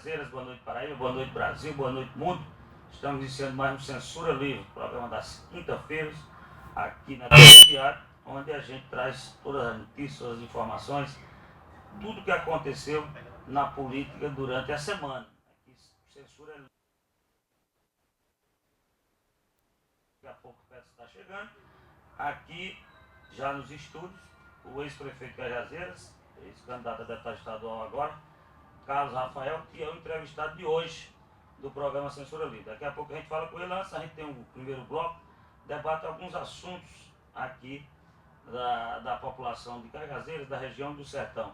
Cajazeiras, boa noite Paraíba, boa noite Brasil, boa noite mundo. Estamos iniciando mais um Censura Livre, programa das quinta-feiras, aqui na TV Diário, onde a gente traz todas as notícias, todas as informações, tudo que aconteceu na política durante a semana. Aqui, Censura Livre. Daqui a pouco o Petro está chegando. Aqui, já nos estúdios, o ex-prefeito Cajazeiras, ex-candidato a deputado estadual agora, Carlos Rafael, que é o entrevistado de hoje do programa Censura Livre. Daqui a pouco a gente fala com ele, antes a gente tem um primeiro bloco, debate alguns assuntos aqui da população de Cajazeiras, da região do Sertão.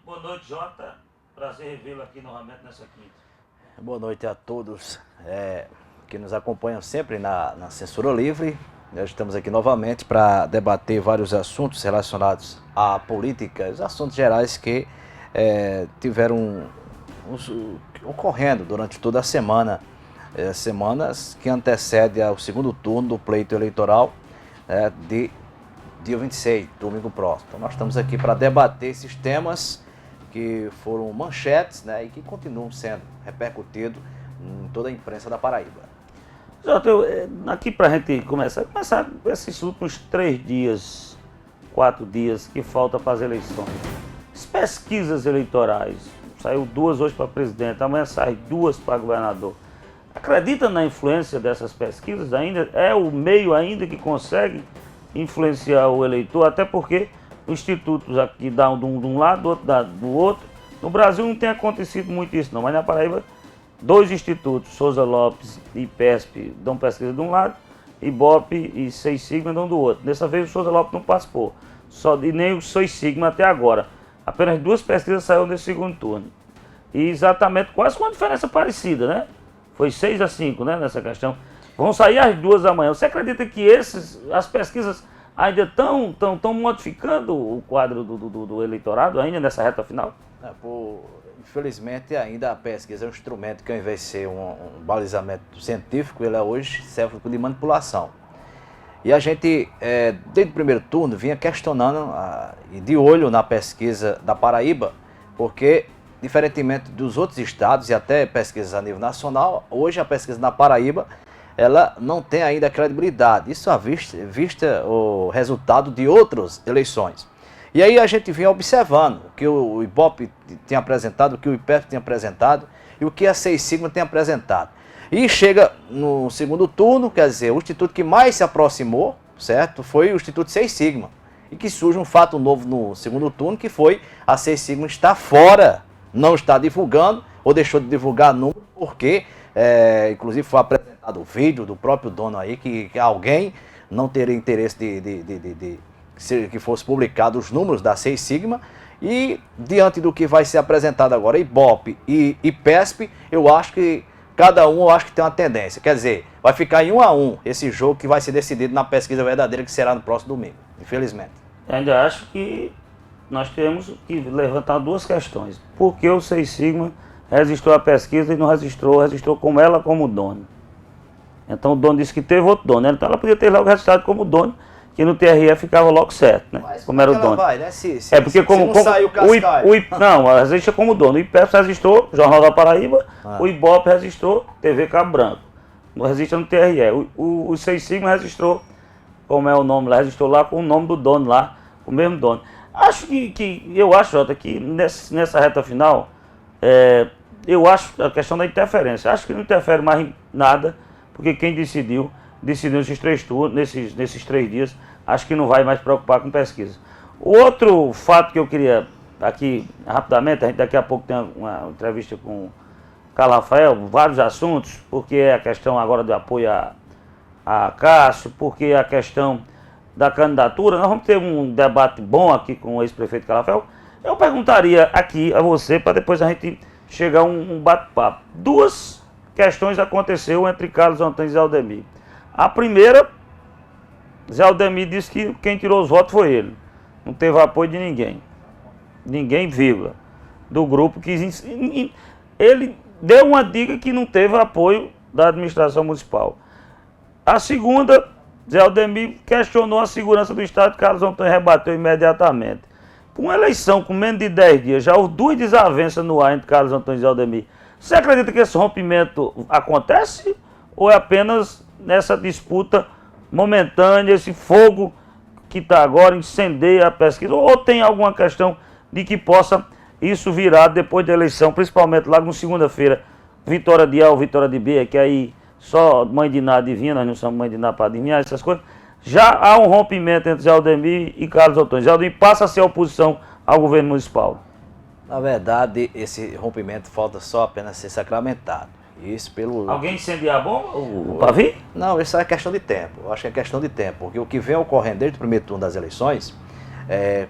Boa noite, Jota. Prazer revê-lo aqui novamente nessa quinta. Boa noite a todos que nos acompanham sempre na Censura Livre. Nós estamos aqui novamente para debater vários assuntos relacionados à política, os assuntos gerais que tiveram ocorrendo durante toda a semana, semanas que antecedem ao segundo turno do pleito eleitoral de dia 26, domingo próximo. Então nós estamos aqui para debater esses temas que foram manchetes, e que continuam sendo repercutidos em toda a imprensa da Paraíba. Jota, aqui para a gente começar esses últimos 3 dias, 4 dias que falta para as eleições. As pesquisas eleitorais, saiu 2 hoje para presidente, amanhã sai 2 para governador. Acredita na influência dessas pesquisas ainda? É o meio ainda que consegue influenciar o eleitor, até porque os institutos aqui dão de um lado, outro do outro. No Brasil não tem acontecido muito isso não, mas na Paraíba 2 institutos, Souza Lopes e IPESP, dão pesquisa de um lado, Ibope e Seis Sigma dão do outro. Dessa vez o Souza Lopes não participou, e nem o Seis Sigma até agora. Apenas 2 pesquisas saíram nesse segundo turno. E exatamente quase com uma diferença parecida, né? Foi 6-5, né, nessa questão. Vão sair as 2 amanhã. Você acredita que as pesquisas ainda estão modificando o quadro do eleitorado ainda nessa reta final? Infelizmente, ainda a pesquisa é um instrumento que, ao invés de ser um balizamento científico, ele hoje serve de manipulação. E a gente, desde o primeiro turno, vinha questionando e de olho na pesquisa da Paraíba, porque, diferentemente dos outros estados e até pesquisas a nível nacional, hoje a pesquisa na Paraíba ela não tem ainda credibilidade. Isso à vista o resultado de outras eleições. E aí a gente vinha observando o que o Ibope tinha apresentado, o que o IPESP tinha apresentado e o que a Seis Sigma tem apresentado. E chega no segundo turno, quer dizer, o instituto que mais se aproximou, certo, foi o Instituto Seis Sigma. E que surge um fato novo no segundo turno, que foi a Seis Sigma estar fora, não está divulgando, ou deixou de divulgar número, porque, inclusive, foi apresentado o vídeo do próprio dono aí, que alguém não teria interesse que fosse publicado os números da Seis Sigma. E, diante do que vai ser apresentado agora, Ibope e IPESP, eu acho que cada um tem uma tendência. Quer dizer, vai ficar em 1 a 1 esse jogo que vai ser decidido na pesquisa verdadeira, que será no próximo domingo, infelizmente. Eu ainda acho que nós temos que levantar 2 questões. Por que o Seis Sigma registrou a pesquisa e não registrou como ela como dono? Então o dono disse que teve outro dono, então ela podia ter logo registrado como dono, que no TRE ficava logo certo, né? Mas como era o dono. Vai, né? Porque como sai o Cascaio. Não, ela registra como dono. O IPESP registrou Jornal da Paraíba, o Ibope registrou TV Cabo Branco. Registra no TRE. O Seis Sigma registrou, como é o nome lá, registrou lá com o nome do dono lá, o mesmo dono. Eu acho, Jota, que nessa reta final, eu acho a questão da interferência. Acho que não interfere mais em nada, porque quem decidiu nesses 3 turnos, nesses 3 dias, acho que não vai mais preocupar com pesquisa. O outro fato que eu queria aqui, rapidamente, a gente daqui a pouco tem uma entrevista com o Carlos Rafael, vários assuntos, porque é a questão agora do apoio a Cássio, porque é a questão da candidatura. Nós vamos ter um debate bom aqui com o ex-prefeito Carlos Rafael. Eu perguntaria aqui a você, para depois a gente chegar a um bate-papo. 2 questões aconteceram entre Carlos Antônio e Zé Aldemir. A primeira, Zé Aldemir disse que quem tirou os votos foi ele. Não teve apoio de ninguém. Ninguém, vírgula. Do grupo que... Ele deu uma dica que não teve apoio da administração municipal. A segunda, Zé Aldemir questionou a segurança do Estado, Carlos Antônio rebateu imediatamente. Com uma eleição com menos de 10 dias, já houve 2 desavenças no ar entre Carlos Antônio e Zé Aldemir. Você acredita que esse rompimento acontece? Ou é apenas nessa disputa momentânea, esse fogo que está agora, incendeia a pesquisa? Ou tem alguma questão de que possa isso virar depois da eleição, principalmente lá na segunda-feira, vitória de A ou vitória de B, que aí só mãe de Ná adivinha, nós não somos mãe de Ná para adivinhar essas coisas. Já há um rompimento entre Zé Aldemir e Carlos Antônio. Zé Aldemir passa a ser oposição ao governo municipal. Na verdade, esse rompimento falta só apenas ser sacramentado. Isso pelo... Alguém incendiar a bomba, o Pavi? Não, isso é questão de tempo. Eu acho que é questão de tempo, porque o que vem ocorrendo desde o primeiro turno das eleições,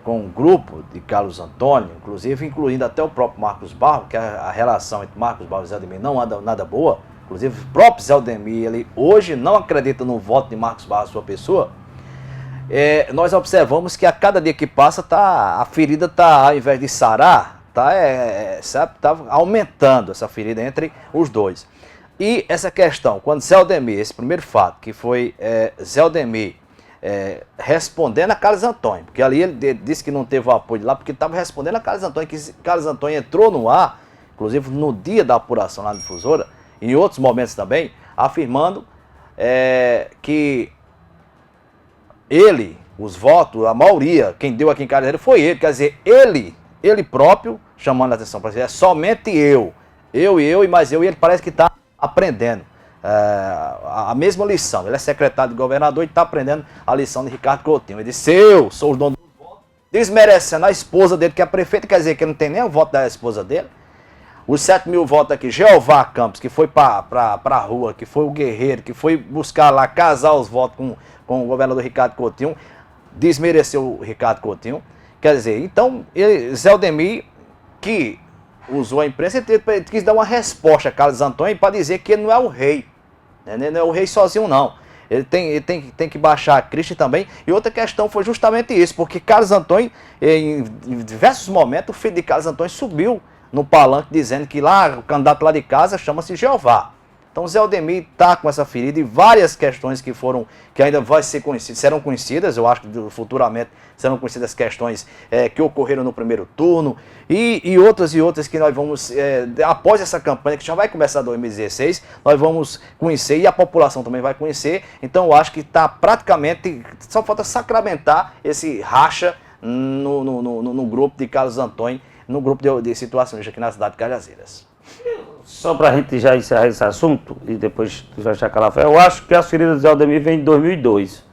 com um grupo de Carlos Antônio, inclusive incluindo até o próprio Marcos Barros, que a relação entre Marcos Barros e Zé Aldemir não anda nada boa, inclusive o próprio Zé Aldemir, ele hoje não acredita no voto de Marcos Barros, sua pessoa. Nós observamos que a cada dia que passa, a ferida está, ao invés de sarar, tá aumentando essa ferida entre os dois. E essa questão, quando Zé Aldemir, esse primeiro fato, que foi Zé Aldemir respondendo a Carlos Antônio, porque ali ele disse que não teve o apoio lá, porque estava respondendo a Carlos Antônio, que Carlos Antônio entrou no ar, inclusive no dia da apuração na difusora, e em outros momentos também, afirmando que ele, os votos, a maioria, quem deu aqui em Cajuazeiro foi ele, quer dizer, ele próprio, chamando a atenção para dizer, é somente eu, e ele parece que está aprendendo a mesma lição. Ele é secretário de governador e está aprendendo a lição de Ricardo Coutinho. Ele disse, eu sou o dono do voto, desmerecendo a esposa dele, que é prefeita, quer dizer que não tem nem o voto da esposa dele. Os 7 mil votos aqui, Jeová Campos, que foi para a rua, que foi o guerreiro, que foi buscar lá, casar os votos com o governador Ricardo Coutinho, desmereceu o Ricardo Coutinho. Quer dizer, então, Zé Aldemir, que usou a imprensa, ele quis dar uma resposta a Carlos Antônio para dizer que ele não é o rei. Ele não é o rei sozinho, não. Ele tem que baixar a Cristo também. E outra questão foi justamente isso, porque Carlos Antônio, em diversos momentos, o filho de Carlos Antônio subiu no palanque dizendo que lá, o candidato lá de casa chama-se Jeová. Então Zé Aldemir está com essa ferida e várias questões que ainda vai ser conhecidas, serão conhecidas, eu acho que futuramente serão conhecidas questões que ocorreram no primeiro turno e outras que nós vamos, após essa campanha que já vai começar em 2016, nós vamos conhecer e a população também vai conhecer. Então eu acho que está praticamente, só falta sacramentar esse racha no grupo de Carlos Antônio, no grupo de situações aqui na cidade de Cajazeiras. Só para a gente já encerrar esse assunto, e depois tu vai achar calafé, eu acho que as feridas de Zé Aldemir vêm em 2002,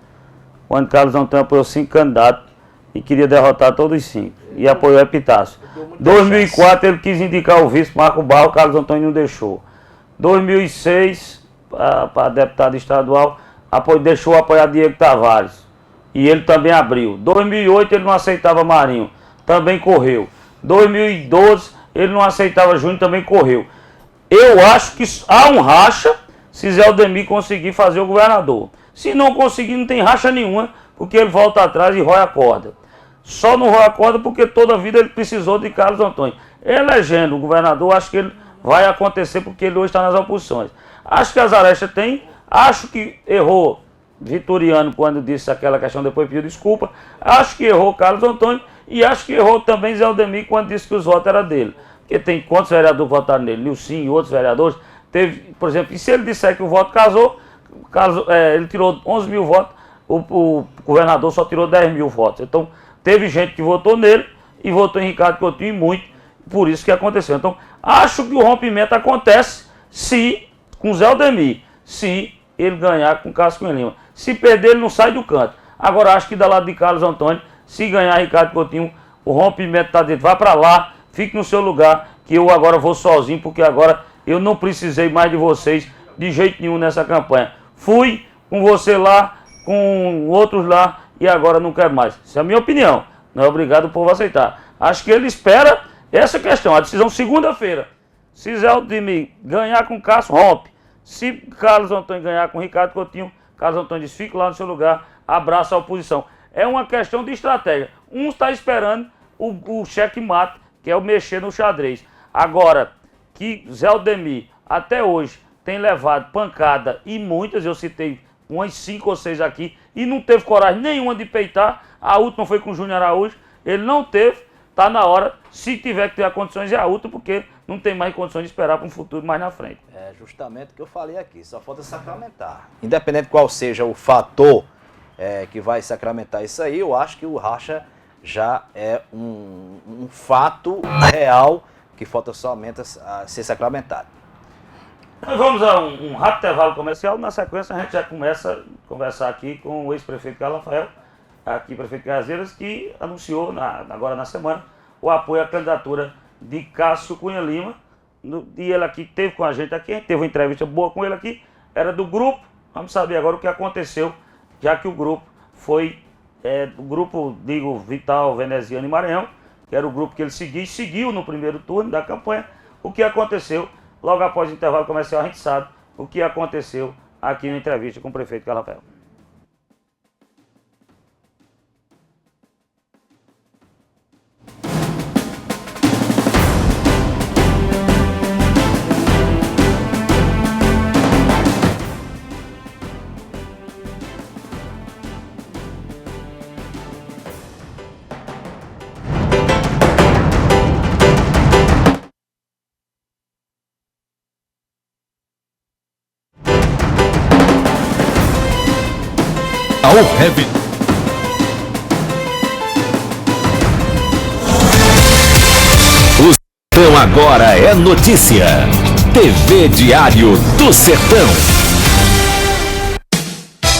quando Carlos Antônio apoiou 5 candidatos e queria derrotar todos os 5, e apoiou Epitácio. 2004 ele quis indicar o vice Marco Barro, Carlos Antônio não deixou. 2006, para deputado estadual, deixou apoiar Diego Tavares, e ele também abriu. 2008 ele não aceitava Marinho, também correu. 2012 ele não aceitava Júnior, também correu. Eu acho que há um racha se Zé Aldemir conseguir fazer o governador. Se não conseguir, não tem racha nenhuma, porque ele volta atrás e rói a corda. Só não rói a corda porque toda a vida ele precisou de Carlos Antônio. Elegendo o governador, acho que ele vai acontecer porque ele hoje está nas oposições. Acho que as arestas tem, acho que errou Vitoriano quando disse aquela questão, depois pediu desculpa. Acho que errou Carlos Antônio e acho que errou também Zé Aldemir quando disse que os votos eram dele. Porque tem quantos vereadores votaram nele? Nilcinho e outros vereadores. Teve, por exemplo, e se ele disser que o voto casou, ele tirou 11 mil votos, o governador só tirou 10 mil votos. Então, teve gente que votou nele e votou em Ricardo Coutinho e muito, por isso que aconteceu. Então, acho que o rompimento acontece com Zé Aldemir, se ele ganhar com Cássio Cunha Lima. Se perder, ele não sai do canto. Agora, acho que da lado de Carlos Antônio, se ganhar Ricardo Coutinho, o rompimento está dentro. Vai para lá, fique no seu lugar, que eu agora vou sozinho, porque agora eu não precisei mais de vocês de jeito nenhum nessa campanha. Fui com você lá, com outros lá, e agora não quero mais. Essa é a minha opinião. Não é obrigado o povo a aceitar. Acho que ele espera essa questão, a decisão segunda-feira. Se Zé Aldemir ganhar com Cássio, rompe. Se Carlos Antônio ganhar com Ricardo Coutinho, Carlos Antônio diz, fique lá no seu lugar, abraça a oposição. É uma questão de estratégia. Um está esperando o cheque-mate, que é o mexer no xadrez. Agora, que Zé Aldemir, até hoje, tem levado pancada, e muitas, eu citei umas 5 ou 6 aqui, e não teve coragem nenhuma de peitar. A última foi com o Júnior Araújo, ele não teve, tá na hora, se tiver que ter condições, é a última, porque não tem mais condições de esperar para um futuro mais na frente. É justamente o que eu falei aqui, só falta sacramentar. Independente qual seja o fator que vai sacramentar isso aí, eu acho que o racha já é um fato real que falta somente a ser sacramentado. Nós vamos a um rápido intervalo comercial. Na sequência, a gente já começa a conversar aqui com o ex-prefeito Carlos Rafael, aqui, prefeito de Cajazeiras, que anunciou agora na semana o apoio à candidatura de Cássio Cunha Lima. E ele aqui teve com a gente aqui teve uma entrevista boa com ele aqui, era do grupo. Vamos saber agora o que aconteceu, já que o grupo foi o grupo, digo, Vital, Veneziano e Maranhão, que era o grupo que ele seguiu no primeiro turno da campanha. O que aconteceu, logo após o intervalo comercial, a gente sabe o que aconteceu aqui na entrevista com o prefeito Carlos Rafael. Heaven. O Sertão agora é notícia. TV Diário do Sertão.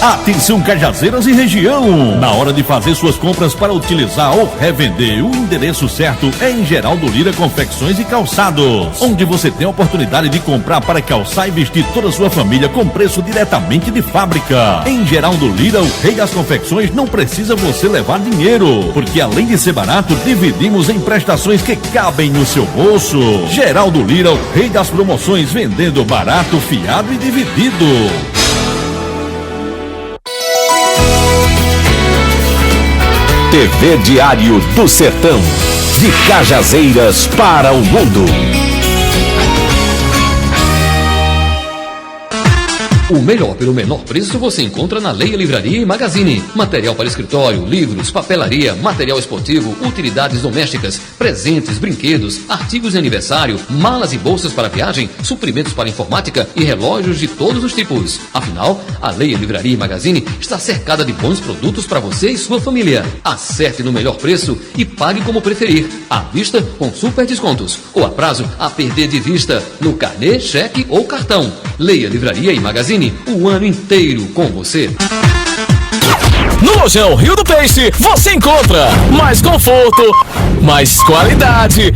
Atenção, Cajazeiras e região! Na hora de fazer suas compras para utilizar ou revender, o endereço certo é em Geraldo Lira Confecções e Calçados, onde você tem a oportunidade de comprar para calçar e vestir toda a sua família com preço diretamente de fábrica. Em Geraldo Lira, o rei das confecções, não precisa você levar dinheiro, porque além de ser barato, dividimos em prestações que cabem no seu bolso. Geraldo Lira, o rei das promoções, vendendo barato, fiado e dividido. TV Diário do Sertão, de Cajazeiras para o mundo. O melhor pelo menor preço você encontra na Leia Livraria e Magazine. Material para escritório, livros, papelaria, material esportivo, utilidades domésticas, presentes, brinquedos, artigos de aniversário, malas e bolsas para viagem, suprimentos para informática e relógios de todos os tipos. Afinal, a Leia Livraria e Magazine está cercada de bons produtos para você e sua família. Acerte no melhor preço e pague como preferir. À vista, com super descontos. Ou a prazo, a perder de vista, no carnê, cheque ou cartão. Leia Livraria e Magazine, o ano inteiro com você. No Lojão Rio do Peixe, você encontra mais conforto, mais qualidade,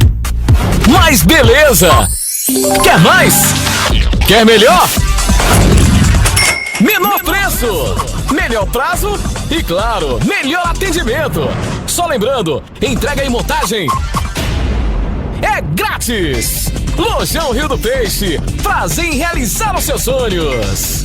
mais beleza. Quer mais? Quer melhor? Menor preço, melhor prazo e, claro, melhor atendimento. Só lembrando, entrega e montagem é grátis. Lojão Rio do Peixe, prazer em realizar os seus sonhos.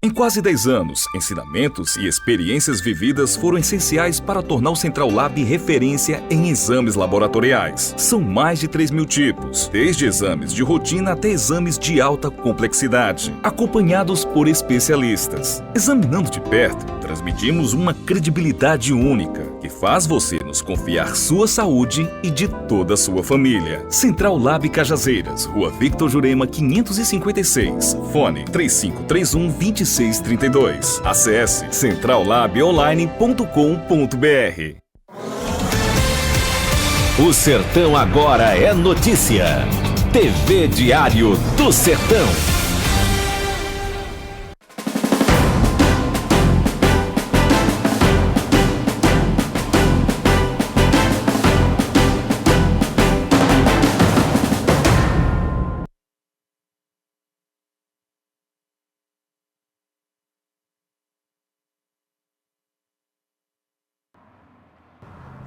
Em quase 10 anos, ensinamentos e experiências vividas foram essenciais para tornar o Central Lab referência em exames laboratoriais. São mais de 3.000 tipos, desde exames de rotina até exames de alta complexidade, acompanhados por especialistas. Examinando de perto, transmitimos uma credibilidade única, que faz você nos confiar sua saúde e de toda a sua família. Central Lab Cajazeiras, Rua Victor Jurema 556, fone 3531-2632. Acesse centrallabonline.com.br. O Sertão agora é notícia. TV Diário do Sertão.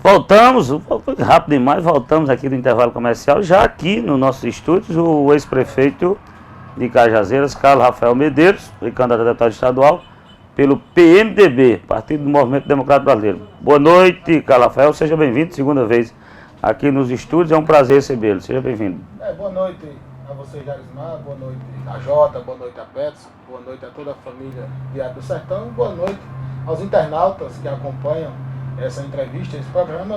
Voltamos, foi rápido demais, voltamos aqui do intervalo comercial, já aqui no nossos estúdios, o ex-prefeito de Cajazeiras, Carlos Rafael Medeiros, candidato a deputado estadual, pelo PMDB, Partido do Movimento Democrático Brasileiro. Boa noite, Carlos Rafael, seja bem-vindo, segunda vez aqui nos estúdios, é um prazer recebê-lo, seja bem-vindo. Boa noite a você, Jarismar, boa noite a Jota, boa noite a Petson, boa noite a toda a família Diário do Sertão, boa noite aos internautas que acompanham essa entrevista, esse programa,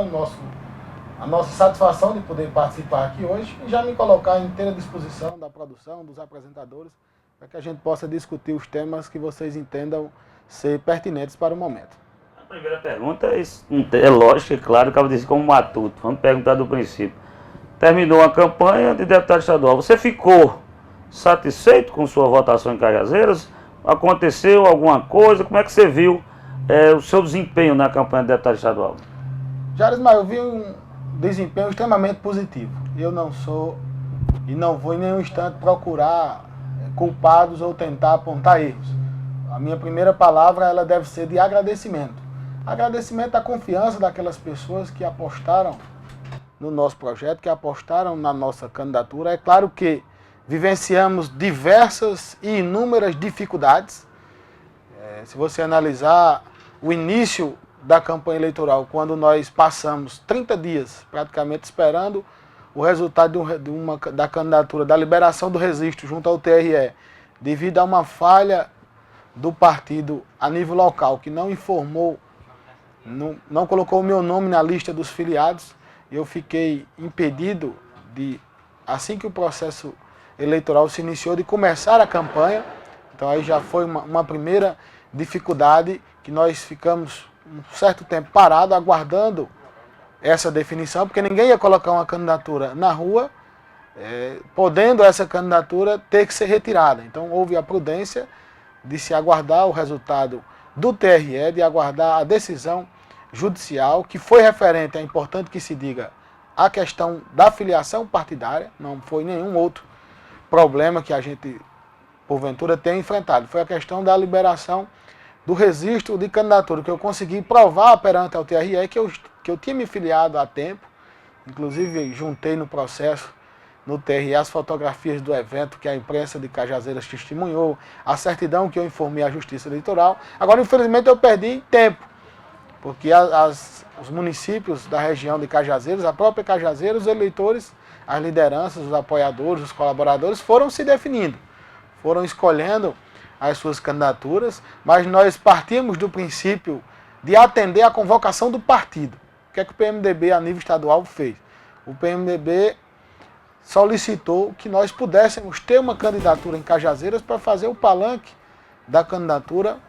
a nossa satisfação de poder participar aqui hoje e já me colocar em inteira disposição da produção, dos apresentadores, para que a gente possa discutir os temas que vocês entendam ser pertinentes para o momento. A primeira pergunta é lógico, é claro, que eu disse como matuto. Vamos perguntar do princípio. Terminou a campanha de deputado estadual. Você ficou satisfeito com sua votação em Cajazeiras? Aconteceu alguma coisa? Como é que você viu o seu desempenho na campanha de deputado estadual? Jarismar, eu vi um desempenho extremamente positivo. Eu não sou e não vou em nenhum instante procurar culpados ou tentar apontar erros. A minha primeira palavra ela deve ser de agradecimento. Agradecimento à confiança daquelas pessoas que apostaram no nosso projeto, que apostaram na nossa candidatura. É claro que vivenciamos diversas e inúmeras dificuldades. Se você analisar o início da campanha eleitoral, quando nós passamos 30 dias praticamente esperando o resultado da candidatura, da liberação do registro junto ao TRE, devido a uma falha do partido a nível local, que não informou, não colocou o meu nome na lista dos filiados, eu fiquei impedido de, assim que o processo eleitoral se iniciou, de começar a campanha. Então aí já foi uma primeira dificuldade, que nós ficamos um certo tempo parado aguardando essa definição, porque ninguém ia colocar uma candidatura na rua, podendo essa candidatura ter que ser retirada. Então houve a prudência de se aguardar o resultado do TRE, de aguardar a decisão judicial, que foi referente, é importante que se diga, à questão da filiação partidária, não foi nenhum outro problema que a gente, porventura, tenha enfrentado. Foi a questão da liberação do registro de candidatura, que eu consegui provar perante ao TRE que eu tinha me filiado há tempo, inclusive juntei no processo no TRE as fotografias do evento que a imprensa de Cajazeiras testemunhou, a certidão que eu informei à Justiça Eleitoral. Agora, infelizmente, eu perdi tempo, porque os municípios da região de Cajazeiras, a própria Cajazeiras, os eleitores, as lideranças, os apoiadores, os colaboradores foram se definindo, foram escolhendo as suas candidaturas, mas nós partimos do princípio de atender à convocação do partido. O que é que o PMDB a nível estadual fez? O PMDB solicitou que nós pudéssemos ter uma candidatura em Cajazeiras para fazer o palanque da candidatura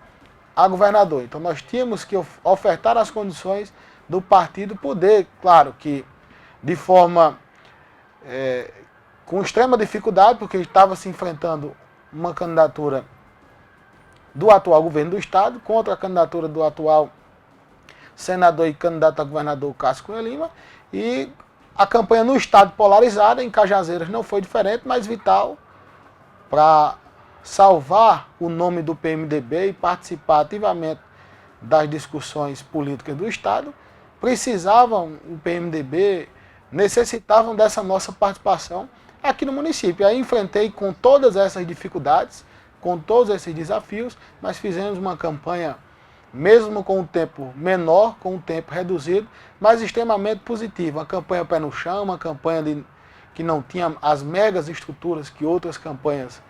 a governador. Então nós tínhamos que ofertar as condições do partido poder, claro que de forma com extrema dificuldade, porque estava se enfrentando uma candidatura do atual governo do estado contra a candidatura do atual senador e candidato a governador Cássio Cunha Lima, e a campanha no estado polarizada, em Cajazeiras não foi diferente, mas vital para salvar o nome do PMDB e participar ativamente das discussões políticas do estado, precisavam, o PMDB, necessitavam dessa nossa participação aqui no município. Aí enfrentei com todas essas dificuldades, com todos esses desafios, mas fizemos uma campanha, mesmo com um tempo menor, com um tempo reduzido, mas extremamente positiva. Uma campanha pé no chão, uma campanha que não tinha as megas estruturas que outras campanhas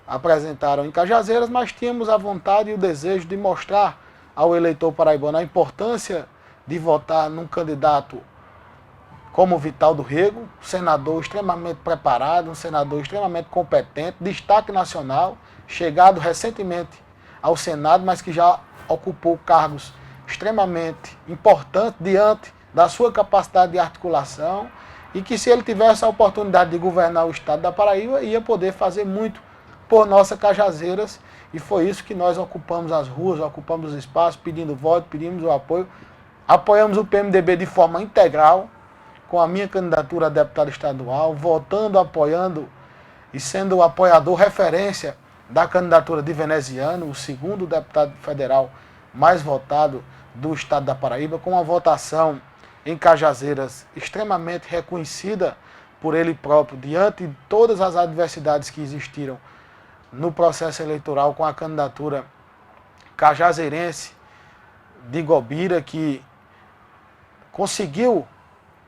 apresentaram em Cajazeiras, mas tínhamos a vontade e o desejo de mostrar ao eleitor paraibano a importância de votar num candidato como Vital do Rego, senador extremamente preparado, um senador extremamente competente, destaque nacional, chegado recentemente ao Senado, mas que já ocupou cargos extremamente importantes diante da sua capacidade de articulação, e que, se ele tivesse a oportunidade de governar o estado da Paraíba, ia poder fazer muito por nossa Cajazeiras, e foi isso que nós ocupamos as ruas, ocupamos os espaços, pedindo voto, pedimos o apoio, apoiamos o PMDB de forma integral, com a minha candidatura a deputado estadual, votando, apoiando e sendo o apoiador referência da candidatura de Veneziano, o segundo deputado federal mais votado do estado da Paraíba, com uma votação em Cajazeiras extremamente reconhecida por ele próprio, diante de todas as adversidades que existiram no processo eleitoral, com a candidatura cajazeirense de Gobira, que conseguiu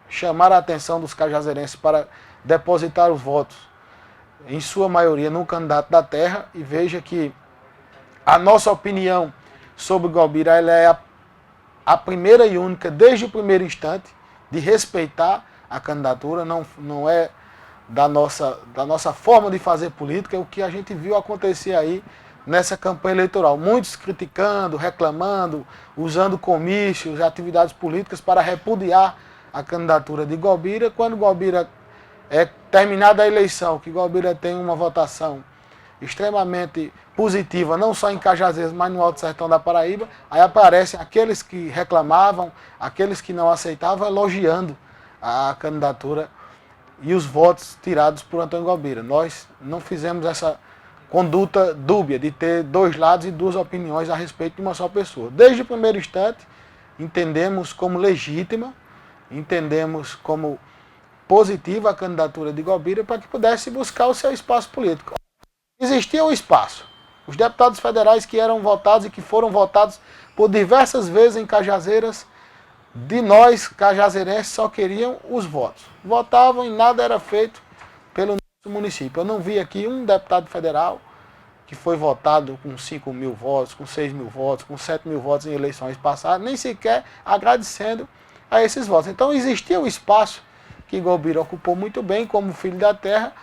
chamar a atenção dos cajazeirenses para depositar os votos, em sua maioria, no candidato da terra. E veja que a nossa opinião sobre Gobira, ela é a primeira e única, desde o primeiro instante, de respeitar a candidatura, não é da nossa forma de fazer política, é o que a gente viu acontecer aí nessa campanha eleitoral. Muitos criticando, reclamando, usando comícios, atividades políticas para repudiar a candidatura de Golbira, quando Golbira terminada a eleição, que Golbira tem uma votação extremamente positiva, não só em Cajazeiras, mas no Alto Sertão da Paraíba, aí aparecem aqueles que reclamavam, aqueles que não aceitavam, elogiando a candidatura e os votos tirados por Antônio Golbira. Nós não fizemos essa conduta dúbia de ter dois lados e duas opiniões a respeito de uma só pessoa. Desde o primeiro instante, entendemos como legítima, entendemos como positiva a candidatura de Golbira para que pudesse buscar o seu espaço político. Existia o espaço. Os deputados federais que eram votados e que foram votados por diversas vezes em Cajazeiras, de nós, cajazeirenses, só queriam os votos. Votavam e nada era feito pelo nosso município. Eu não vi aqui um deputado federal que foi votado com 5 mil votos, com 6 mil votos, com 7 mil votos em eleições passadas, nem sequer agradecendo a esses votos. Então existia o espaço que Golbira ocupou muito bem como filho da terra,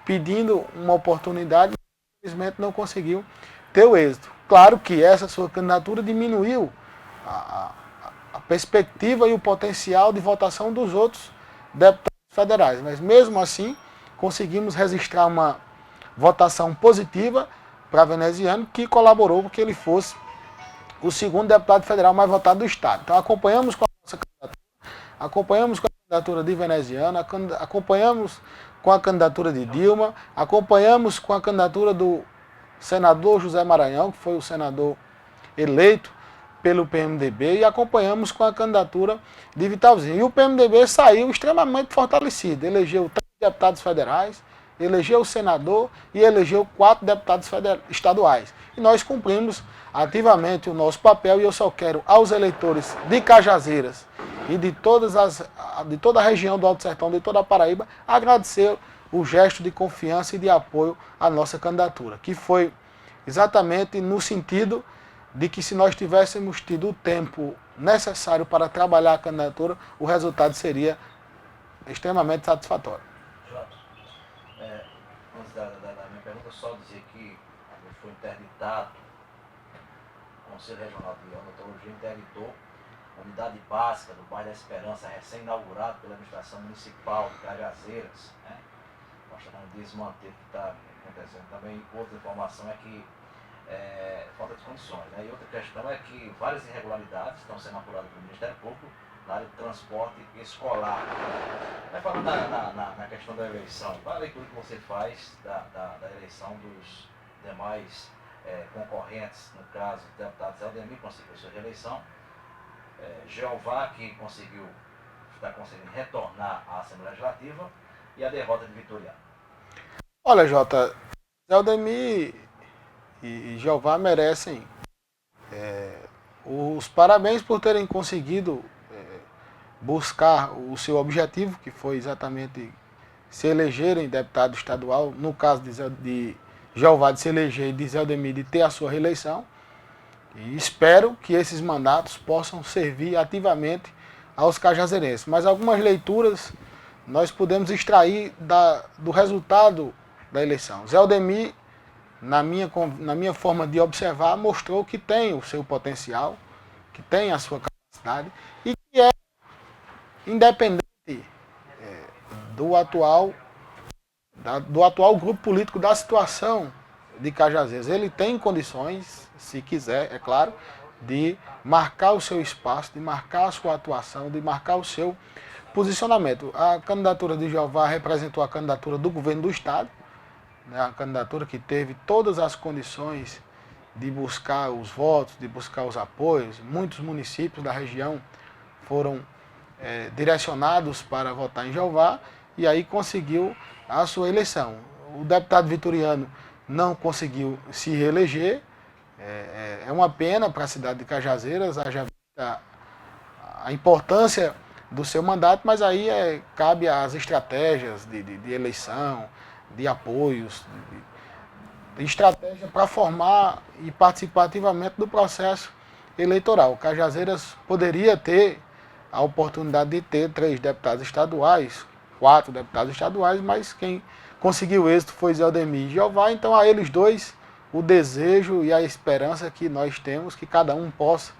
pedindo uma oportunidade, mas infelizmente não conseguiu ter o êxito. Claro que essa sua candidatura diminuiu a perspectiva e o potencial de votação dos outros deputados federais, mas mesmo assim conseguimos registrar uma votação positiva para Veneziano, que colaborou para que ele fosse o segundo deputado federal mais votado do estado. Então acompanhamos com a nossa candidatura, acompanhamos com a candidatura de Veneziano, acompanhamos com a candidatura de Dilma, acompanhamos com a candidatura do senador José Maranhão, que foi o senador eleito pelo PMDB, e acompanhamos com a candidatura de Vitalzinho. E o PMDB saiu extremamente fortalecido, elegeu 3 deputados federais, elegeu o senador e elegeu 4 deputados estaduais. E nós cumprimos ativamente o nosso papel, e eu só quero aos eleitores de Cajazeiras e de toda a região do Alto Sertão, de toda a Paraíba, agradecer o gesto de confiança e de apoio à nossa candidatura, que foi exatamente no sentido de que se nós tivéssemos tido o tempo necessário para trabalhar a candidatura, o resultado seria extremamente satisfatório. Jota, antes da minha pergunta, só dizer que foi interditado, o Conselho Regional de Odontologia interditou a unidade básica do bairro da Esperança, recém-inaugurado pela administração municipal de Cajazeiras, né? Mostrando o desmanteiro que está acontecendo. Também outra informação é que falta de condições, né? E outra questão é que várias irregularidades estão sendo apuradas pelo Ministério Público na área de transporte escolar. Vai falando na questão da eleição, qual a leitura que você faz da eleição dos demais concorrentes, no caso, o deputado Zé Aldemir conseguiu sua reeleição, Jeová, que está conseguindo retornar à Assembleia Legislativa, e a derrota de Vitoriano? Olha, Jota, Zé Aldemir e Jeová merecem os parabéns por terem conseguido buscar o seu objetivo, que foi exatamente se elegerem deputado estadual, no caso de Jeová de se eleger e de Zé Aldemir de ter a sua reeleição. E espero que esses mandatos possam servir ativamente aos cajazeirenses. Mas algumas leituras nós podemos extrair do resultado da eleição. Zé Aldemir, na minha forma de observar, mostrou que tem o seu potencial, que tem a sua capacidade e que é independente do atual grupo político, da situação de Cajazeiras. Ele tem condições, se quiser, é claro, de marcar o seu espaço, de marcar a sua atuação, de marcar o seu posicionamento. A candidatura de Jeová representou a candidatura do governo do Estado, né, a candidatura que teve todas as condições de buscar os votos, de buscar os apoios. Muitos municípios da região foram direcionados para votar em Jeová, e aí conseguiu a sua eleição. O deputado Vitoriano não conseguiu se reeleger, é uma pena para a cidade de Cajazeiras, haja vista a importância do seu mandato, mas aí cabe às estratégias de eleição, de apoios, de estratégia para formar e participar ativamente do processo eleitoral. Cajazeiras poderia ter a oportunidade de ter 3 deputados estaduais, 4 deputados estaduais, mas quem conseguiu êxito foi Zé Aldemir e Jeová, então a eles dois o desejo e a esperança que nós temos que cada um possa,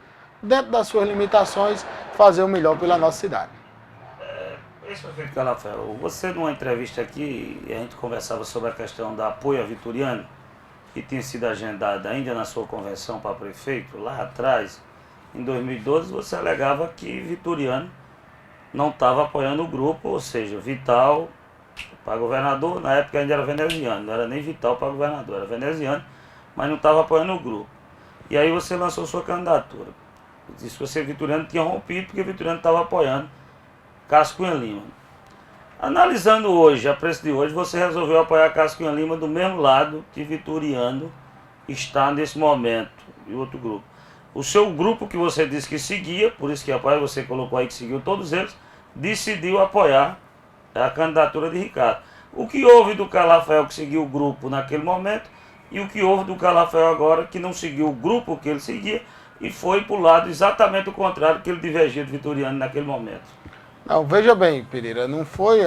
dentro das suas limitações, fazer o melhor pela nossa cidade. Ex-prefeito Calafel, você numa entrevista aqui, a gente conversava sobre a questão do apoio a Vitoriano, que tinha sido agendada ainda na sua convenção para prefeito, lá atrás, em 2012, você alegava que Vitoriano não estava apoiando o grupo, ou seja, Vital para governador, na época ainda era veneziano, não era nem Vital para governador, era veneziano, mas não estava apoiando o grupo. E aí você lançou sua candidatura. Disse que você, Vitoriano, tinha rompido porque Vitoriano estava apoiando Cássio Cunha Lima. Analisando hoje, a preço de hoje, você resolveu apoiar Cássio Cunha Lima do mesmo lado que Vitoriano está nesse momento, e outro grupo. O seu grupo que você disse que seguia, por isso que apoia, você colocou aí que seguiu todos eles, decidiu apoiar a candidatura de Ricardo. O que houve do Calafel que seguiu o grupo naquele momento e o que houve do Calafel agora que não seguiu o grupo que ele seguia e foi para o lado exatamente o contrário que ele divergia do Vitoriano naquele momento? Não, veja bem, Pereira, não foi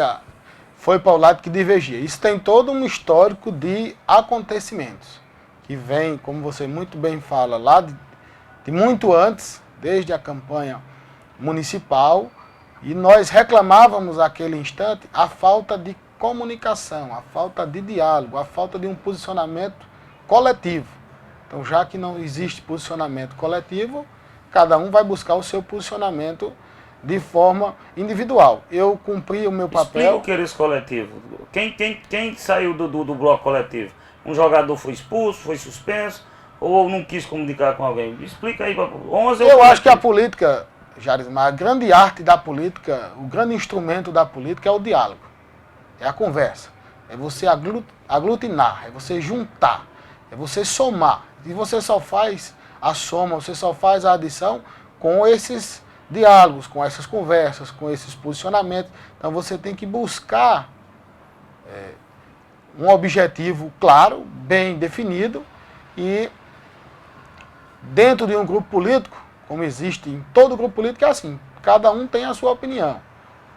para o lado que divergia. Isso tem todo um histórico de acontecimentos que vem, como você muito bem fala, lá de muito antes, desde a campanha municipal, e nós reclamávamos naquele instante a falta de comunicação, a falta de diálogo, a falta de um posicionamento coletivo. Então, já que não existe posicionamento coletivo, cada um vai buscar o seu posicionamento de forma individual. Eu cumpri o meu papel. Explica o que era esse coletivo. Quem saiu do bloco coletivo? Um jogador foi expulso, foi suspenso, ou não quis comunicar com alguém? Explica aí. 11 Eu acho que a política, Jarismar, a grande arte da política, o grande instrumento da política é o diálogo, é a conversa, é você aglutinar, é você juntar, é você somar. E você só faz a soma, você só faz a adição com esses diálogos, com essas conversas, com esses posicionamentos. Então você tem que buscar um objetivo claro, bem definido, e dentro de um grupo político, como existe em todo grupo político, é assim, cada um tem a sua opinião,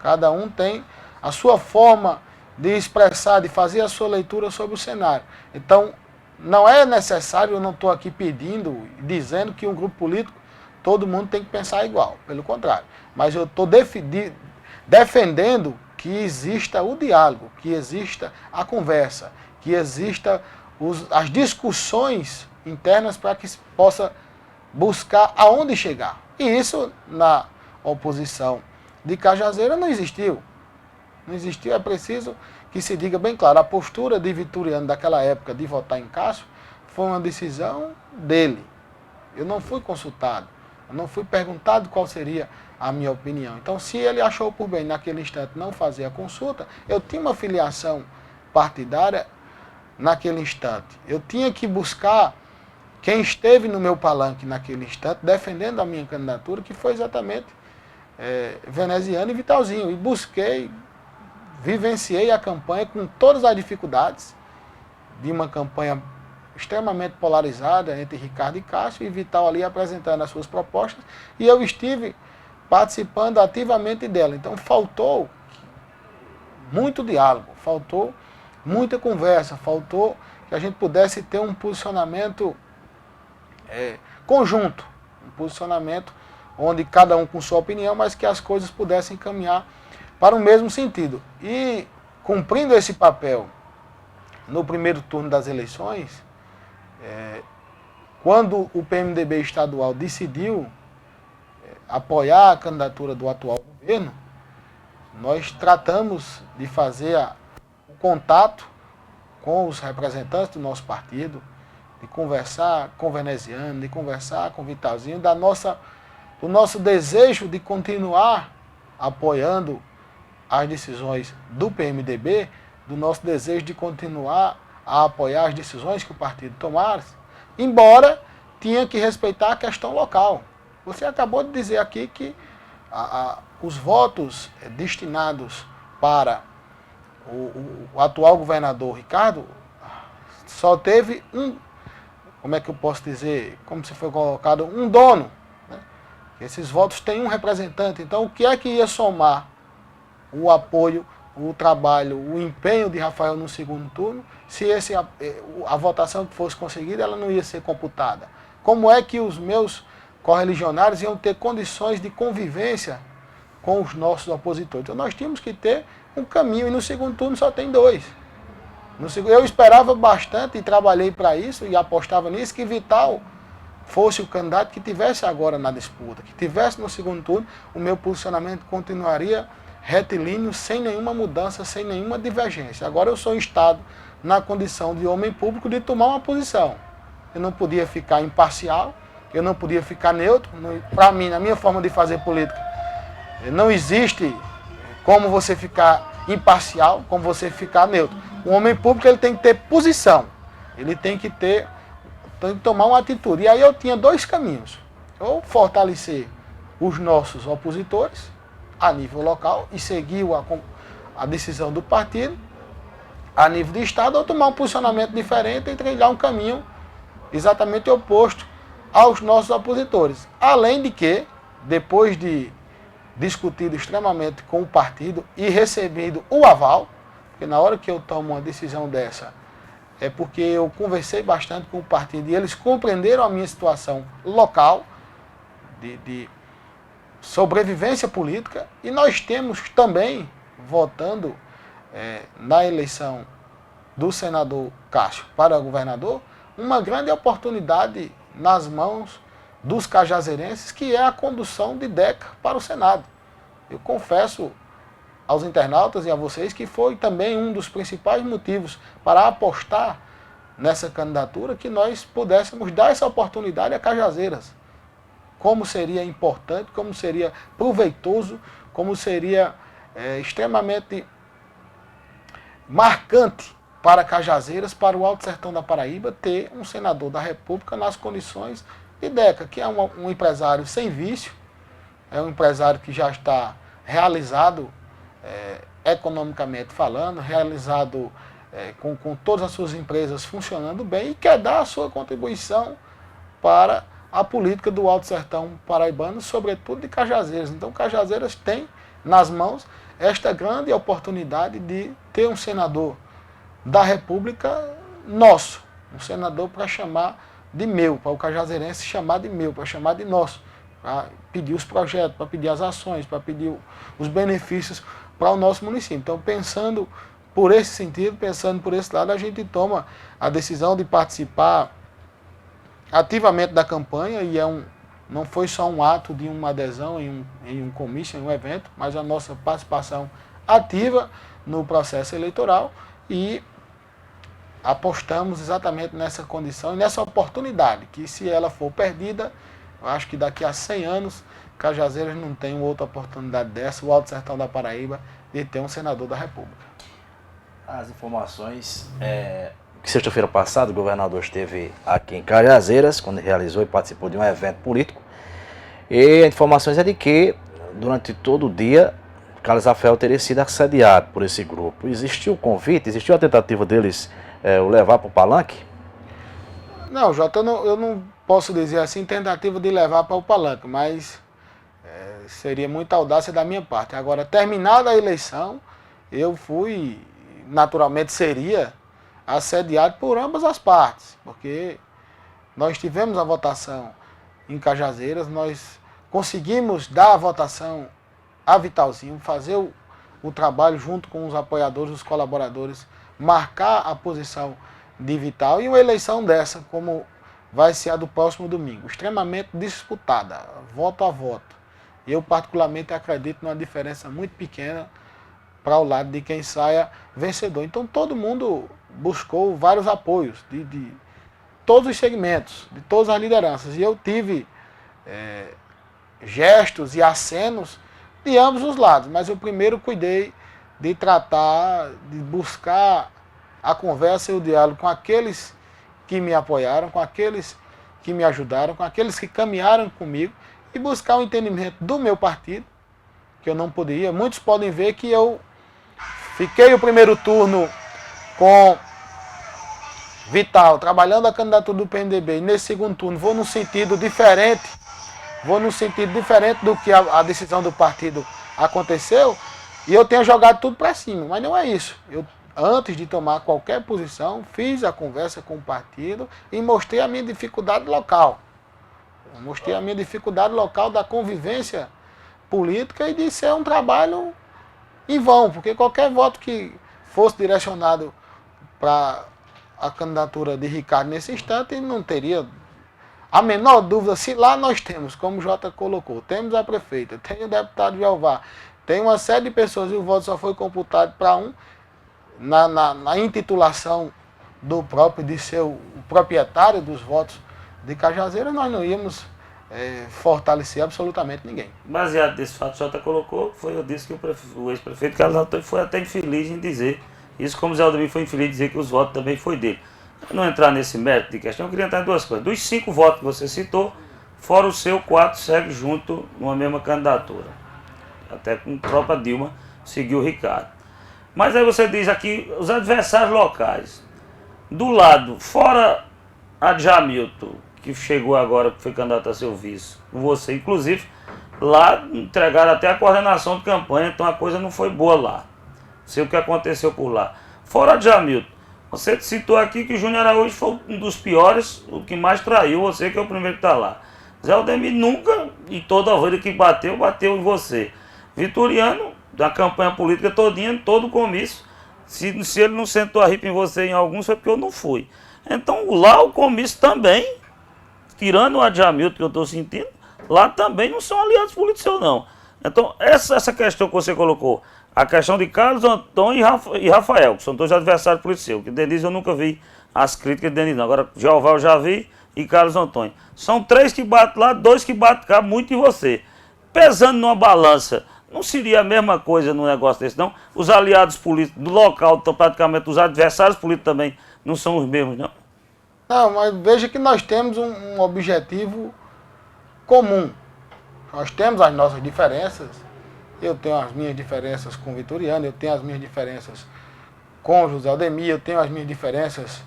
cada um tem a sua forma de expressar, de fazer a sua leitura sobre o cenário. Então, não é necessário, eu não estou aqui pedindo, dizendo que um grupo político, todo mundo tem que pensar igual, pelo contrário. Mas eu estou defendendo que exista o diálogo, que exista a conversa, que exista as discussões internas para que se possa buscar aonde chegar. E isso na oposição de Cajazeira não existiu. Não existiu, é preciso que se diga bem claro. A postura de Vitoriano daquela época de votar em Cássio foi uma decisão dele. Eu não fui consultado, eu não fui perguntado qual seria a minha opinião. Então, se ele achou por bem naquele instante não fazer a consulta, eu tinha uma filiação partidária naquele instante. Eu tinha que buscar quem esteve no meu palanque naquele instante, defendendo a minha candidatura, que foi exatamente Veneziano e Vitalzinho. E busquei, vivenciei a campanha com todas as dificuldades de uma campanha extremamente polarizada entre Ricardo e Cássio, e Vital ali apresentando as suas propostas, e eu estive participando ativamente dela. Então faltou muito diálogo, faltou muita conversa, faltou que a gente pudesse ter um posicionamento conjunto, um posicionamento onde cada um com sua opinião, mas que as coisas pudessem caminhar para o mesmo sentido. E cumprindo esse papel no primeiro turno das eleições, quando o PMDB estadual decidiu apoiar a candidatura do atual governo, nós tratamos de fazer o contato com os representantes do nosso partido, de conversar com o Veneziano, de conversar com o Vitalzinho, do nosso desejo de continuar apoiando as decisões do PMDB, do nosso desejo de continuar a apoiar as decisões que o partido tomasse, embora tinha que respeitar a questão local. Você acabou de dizer aqui que os votos destinados para o atual governador Ricardo só teve como é que eu posso dizer, como se foi colocado, um dono Esses votos têm um representante. Então, o que é que ia somar o apoio, o trabalho, o empenho de Rafael no segundo turno, se a votação que fosse conseguida, ela não ia ser computada? Como é que os meus correligionários iam ter condições de convivência com os nossos opositores? Então, nós tínhamos que ter um caminho, e no segundo turno só tem 2. Eu esperava bastante e trabalhei para isso e apostava nisso, que Vital fosse o candidato que tivesse agora na disputa, que tivesse no segundo turno. O meu posicionamento continuaria retilíneo, sem nenhuma mudança, sem nenhuma divergência. Agora eu sou instado na condição de homem público de tomar uma posição. Eu não podia ficar imparcial, eu não podia ficar neutro. Para mim, na minha forma de fazer política, não existe como você ficar imparcial, como você ficar neutro. O homem público, ele tem que ter posição, ele tem que tomar uma atitude. E aí eu tinha 2 caminhos: ou fortalecer os nossos opositores a nível local e seguir a decisão do partido a nível de estado, ou tomar um posicionamento diferente e trilhar um caminho exatamente oposto aos nossos opositores. Além de que, depois de discutido extremamente com o partido e recebido o aval, porque na hora que eu tomo uma decisão dessa, é porque eu conversei bastante com o partido e eles compreenderam a minha situação local de sobrevivência política, e nós temos também, votando na eleição do senador Cássio para governador, uma grande oportunidade nas mãos dos cajazeirenses, que é a condução de Deca para o Senado. Eu confesso aos internautas e a vocês que foi também um dos principais motivos para apostar nessa candidatura, que nós pudéssemos dar essa oportunidade a Cajazeiras. Como seria importante, como seria proveitoso, como seria extremamente marcante para Cajazeiras, para o Alto Sertão da Paraíba, ter um senador da República nas condições de Deca, que é um empresário sem vício, é um empresário que já está realizado economicamente falando, realizado com todas as suas empresas funcionando bem, e quer dar a sua contribuição para a política do Alto Sertão paraibano, sobretudo de Cajazeiras. Então, Cajazeiras tem nas mãos esta grande oportunidade de ter um senador da República nosso, um senador para chamar de meu, para o cajazeirense chamar de meu, para chamar de nosso, para pedir os projetos, para pedir as ações, para pedir os benefícios para o nosso município. Então, pensando por esse sentido, pensando por esse lado, a gente toma a decisão de participar ativamente da campanha, e não foi só um ato de uma adesão em um comício, em um evento, mas a nossa participação ativa no processo eleitoral, e apostamos exatamente nessa condição e nessa oportunidade, que se ela for perdida, eu acho que daqui a 100 anos, Cajazeiras não tem outra oportunidade dessa, o Alto Sertão da Paraíba, de ter um senador da República. As informações, que sexta-feira passada o governador esteve aqui em Cajazeiras, quando realizou e participou de um evento político, e as informações é de que, durante todo o dia, Carlos Rafael teria sido assediado por esse grupo. Existiu o convite, existiu a tentativa deles o levar para o palanque? Não, Jota, eu não posso dizer assim, tentativa de levar para o palanque, mas seria muita audácia da minha parte. Agora, terminada a eleição, eu fui, naturalmente seria assediado por ambas as partes, porque nós tivemos a votação em Cajazeiras, nós conseguimos dar a votação a Vitalzinho, fazer o trabalho junto com os apoiadores, os colaboradores, marcar a posição de Vital, e uma eleição dessa, como vai ser a do próximo domingo, extremamente disputada, voto a voto. Eu particularmente acredito numa diferença muito pequena para o lado de quem saia vencedor. Então todo mundo buscou vários apoios de todos os segmentos, de todas as lideranças, e eu tive gestos e acenos de ambos os lados, mas eu primeiro cuidei de tratar, de buscar a conversa e o diálogo com aqueles que me apoiaram, com aqueles que me ajudaram, com aqueles que caminharam comigo, e buscar o entendimento do meu partido, que eu não poderia. Muitos podem ver que eu fiquei o primeiro turno com Vital, trabalhando a candidatura do PMDB, e nesse segundo turno vou num sentido diferente vou num sentido diferente do que a decisão do partido aconteceu, e eu tenho jogado tudo para cima, mas não é isso. Eu, antes de tomar qualquer posição, fiz a conversa com o partido e mostrei a minha dificuldade local. Eu mostrei a minha dificuldade local da convivência política e de ser um trabalho em vão, porque qualquer voto que fosse direcionado para a candidatura de Ricardo nesse instante não teria a menor dúvida. Se lá nós temos, como o Jota colocou, temos a prefeita, tem o deputado Jeová, tem uma série de pessoas e o voto só foi computado para um, na intitulação do próprio, de ser o proprietário dos votos de Cajazeiras, nós não íamos fortalecer absolutamente ninguém. Baseado nesse fato que o Jota colocou, eu disse que o ex-prefeito Carlos Antônio foi até infeliz em dizer isso, como o Zé Aldemir foi infeliz em dizer que os votos também foi dele. Para não entrar nesse mérito de questão, eu queria entrar em duas coisas. Dos 5 votos que você citou, fora o seu, 4 seguem junto numa mesma candidatura. Até com a própria Dilma seguiu o Ricardo. Mas aí você diz aqui, os adversários locais. Do lado, fora a Jamilton, que chegou agora, que foi candidato a seu vice, você, inclusive, lá entregaram até a coordenação de campanha, então a coisa não foi boa lá. Não sei o que aconteceu por lá. Fora a Jamilton, você citou aqui que o Júnior Araújo foi um dos piores, o que mais traiu você, que é o primeiro que está lá. Zé Aldemir nunca, e toda a vida que bateu em você. Vitoriano, da campanha política todinha, todo o comício. Se ele não sentou a ripa em você em alguns, foi porque eu não fui. Então lá o comício também, tirando o Adjamilton que eu estou sentindo, lá também não são aliados políticos não. Então essa questão que você colocou, a questão de Carlos Antônio e Rafael, que são dois adversários políticos, que Denise eu nunca vi as críticas de Denise não. Agora Jeová eu já vi e Carlos Antônio. São 3 que batem lá, 2 que batem cá, muito em você. Pesando numa balança, não seria a mesma coisa num negócio desse, não? Os aliados políticos do local, então, praticamente os adversários políticos também não são os mesmos, não? Não, mas veja que nós temos um objetivo comum. Nós temos as nossas diferenças. Eu tenho as minhas diferenças com o Vitoriano, eu tenho as minhas diferenças com o José Aldemir, eu tenho as minhas diferenças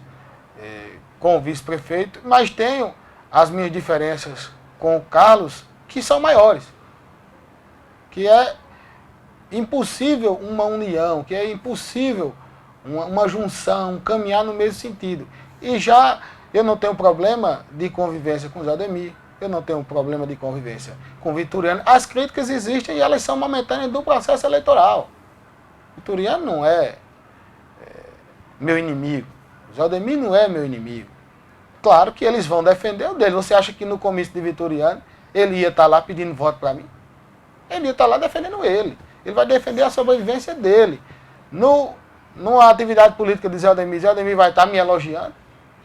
com o vice-prefeito, mas tenho as minhas diferenças com o Carlos, que são maiores. Que é impossível uma união, que é impossível uma junção, caminhar no mesmo sentido. E já eu não tenho problema de convivência com o José Aldemir, eu não tenho problema de convivência com o Vitoriano. As críticas existem e elas são momentâneas do processo eleitoral. O Vitoriano não é meu inimigo, o José Aldemir não é meu inimigo. Claro que eles vão defender o dele. Você acha que no comício de Vitoriano ele ia estar lá pedindo voto para mim? Ele ia estar lá defendendo ele. Ele vai defender a sobrevivência dele. Numa atividade política de Zé Aldemir vai estar me elogiando.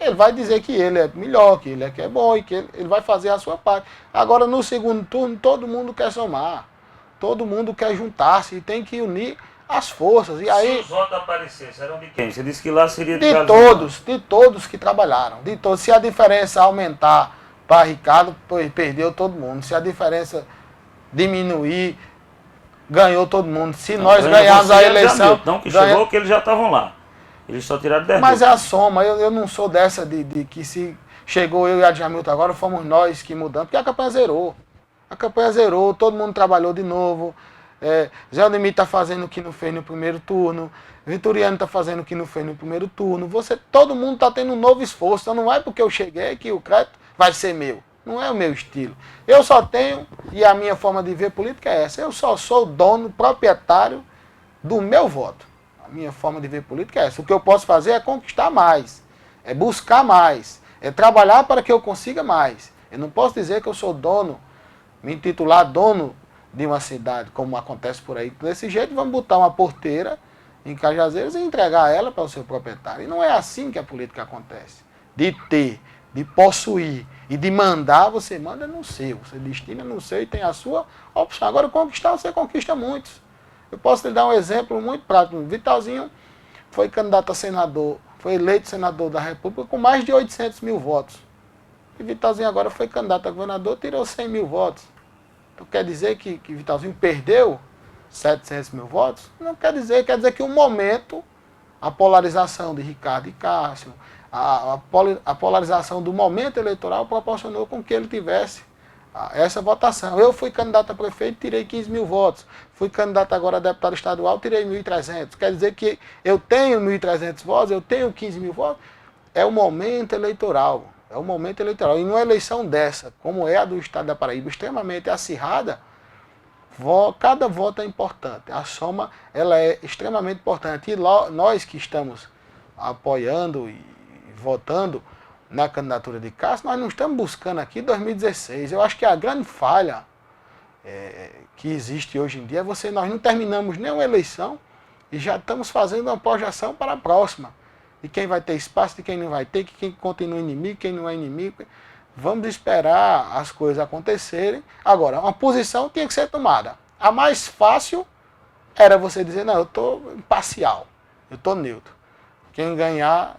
Ele vai dizer que ele é melhor, que ele é bom e que ele vai fazer a sua parte. Agora, no segundo turno, todo mundo quer somar. Todo mundo quer juntar-se e tem que unir as forças. E aí, se os votos aparecessem, serão de quem? Você disse que lá seria de todos que trabalharam. De todos. Se a diferença aumentar para Ricardo, perdeu todo mundo. Se a diferença diminuir, ganhou todo mundo. Se nós ganharmos a eleição... Não, que chegou que eles já estavam lá. Eles só tiraram 10 Mas é a soma. Eu não sou dessa de que se chegou eu e a Jamilton agora, fomos nós que mudamos. Porque a campanha zerou. A campanha zerou, todo mundo trabalhou de novo. Zé Aldemir está fazendo o que não fez no primeiro turno. Vitoriano está fazendo o que não fez no primeiro turno. Todo mundo está tendo um novo esforço. Então não é porque eu cheguei que o crédito vai ser meu. Não é o meu estilo. Eu só tenho, e a minha forma de ver política é essa, eu só sou dono, proprietário do meu voto. A minha forma de ver política é essa. O que eu posso fazer é conquistar mais, é buscar mais, é trabalhar para que eu consiga mais. Eu não posso dizer que eu sou dono, me intitular dono de uma cidade, como acontece por aí. Desse jeito, vamos botar uma porteira em Cajazeiras e entregar ela para o seu proprietário. E não é assim que a política acontece. De ter, de possuir e de mandar, você manda no seu, você destina no seu e tem a sua opção. Agora, conquistar, você conquista muitos. Eu posso lhe dar um exemplo muito prático. Vitalzinho foi candidato a senador, foi eleito senador da República com mais de 800 mil votos. E Vitalzinho agora foi candidato a governador, tirou 100 mil votos. Então quer dizer que Vitalzinho perdeu 700 mil votos? Não quer dizer que o momento, a polarização de Ricardo e Cássio, a polarização do momento eleitoral proporcionou com que ele tivesse essa votação. Eu fui candidato a prefeito, tirei 15 mil votos. Fui candidato agora a deputado estadual, tirei 1.300. Quer dizer que eu tenho 1.300 votos, eu tenho 15 mil votos. É o momento eleitoral. É o momento eleitoral. E numa eleição dessa, como é a do estado da Paraíba, extremamente acirrada, cada voto é importante. A soma ela é extremamente importante. E nós que estamos apoiando e votando na candidatura de Cássio, nós não estamos buscando aqui 2016. Eu acho que a grande falha que existe hoje em dia é nós não terminamos nenhuma eleição e já estamos fazendo uma projeção para a próxima. De quem vai ter espaço, de quem não vai ter, quem continua inimigo, quem não é inimigo. Vamos esperar as coisas acontecerem. Agora, uma posição tinha que ser tomada. A mais fácil era você dizer, não, eu estou imparcial, eu estou neutro. Quem ganhar,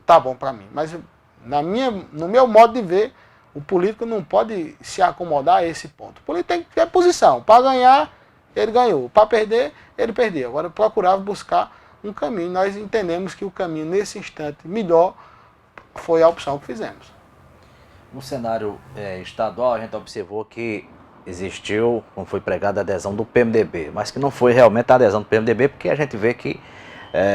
tá bom para mim. Mas no meu modo de ver, o político não pode se acomodar a esse ponto. O político tem que ter posição. Para ganhar, ele ganhou. Para perder, ele perdeu. Agora, procurava buscar um caminho. Nós entendemos que o caminho, nesse instante, melhor foi a opção que fizemos. No cenário estadual, a gente observou que existiu, como foi pregada, a adesão do PMDB, mas que não foi realmente a adesão do PMDB, porque a gente vê que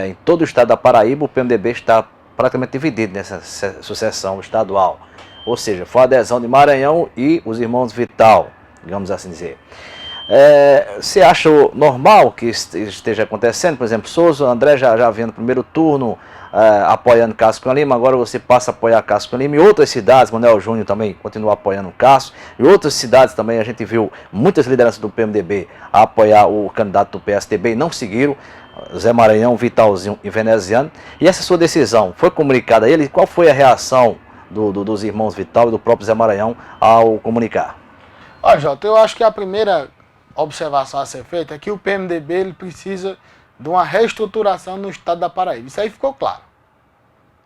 em todo o estado da Paraíba o PMDB está praticamente dividido nessa sucessão estadual. Ou seja, foi a adesão de Maranhão e os irmãos Vital, digamos assim dizer. Você acha normal que esteja acontecendo? Por exemplo, Souza, André já vinha no primeiro turno apoiando Cássio Cunha Lima, agora você passa a apoiar Cássio Cunha Lima. E outras cidades, Manuel Júnior também continua apoiando o Cássio. E outras cidades também a gente viu muitas lideranças do PMDB a apoiar o candidato do PSDB e não seguiram. Zé Maranhão, Vitalzinho e Veneziano. E essa sua decisão foi comunicada a ele? Qual foi a reação dos irmãos Vital e do próprio Zé Maranhão ao comunicar? Olha, Jota, eu acho que a primeira observação a ser feita é que o PMDB ele precisa de uma reestruturação no estado da Paraíba. Isso aí ficou claro.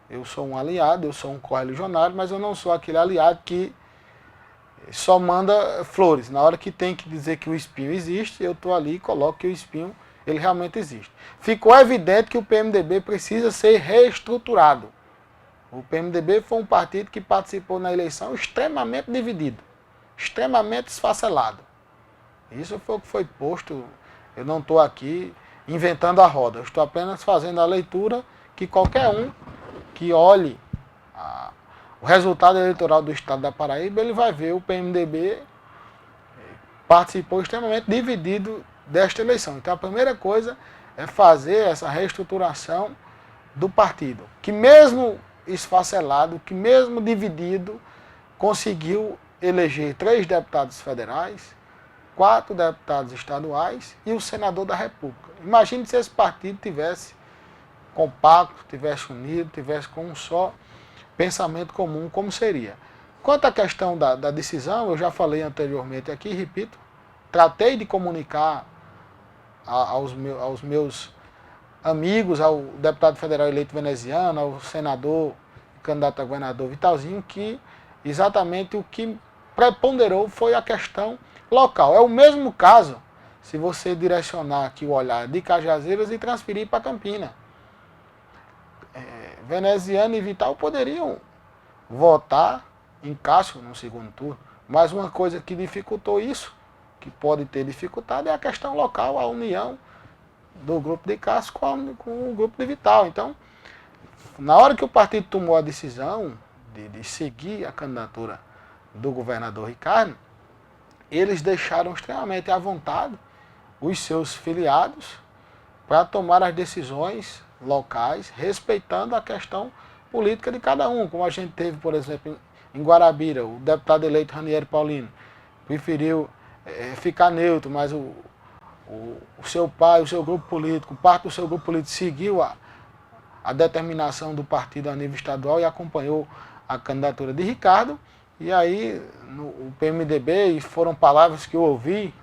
Eu sou um aliado, eu sou um correligionário, mas eu não sou aquele aliado que só manda flores. Na hora que tem que dizer que o espinho existe, eu estou ali e coloco que o espinho ele realmente existe. Ficou evidente que o PMDB precisa ser reestruturado. O PMDB foi um partido que participou na eleição extremamente dividido, extremamente esfacelado. Isso foi o que foi posto. Eu não estou aqui inventando a roda, eu estou apenas fazendo a leitura que qualquer um que olhe o resultado eleitoral do estado da Paraíba, ele vai ver o PMDB participou extremamente dividido desta eleição. Então a primeira coisa é fazer essa reestruturação do partido, que mesmo esfacelado, que mesmo dividido, conseguiu eleger 3 deputados federais, 4 deputados estaduais e o senador da República. Imagine se esse partido tivesse compacto, tivesse unido, tivesse com um só pensamento comum, como seria. Quanto à questão da decisão, eu já falei anteriormente aqui, repito, tratei de comunicar aos meus amigos, ao deputado federal eleito veneziano, ao senador, candidato a governador Vitalzinho, que exatamente o que preponderou foi a questão local. É o mesmo caso se você direcionar aqui o olhar de Cajazeiras e transferir para Campina. Veneziano e Vital poderiam votar em Cássio no segundo turno, mas uma coisa que dificultou isso, que pode ter dificultado, é a questão local, a união do grupo de Cássio com o grupo de Vital. Então, na hora que o partido tomou a decisão de seguir a candidatura do governador Ricardo, eles deixaram extremamente à vontade os seus filiados para tomar as decisões locais, respeitando a questão política de cada um. Como a gente teve, por exemplo, em Guarabira, o deputado eleito Ranieri Paulino preferiu ficar neutro, mas o seu pai, o seu grupo político, parte do seu grupo político seguiu a determinação do partido a nível estadual e acompanhou a candidatura de Ricardo. E aí, o PMDB, e foram palavras que eu ouvi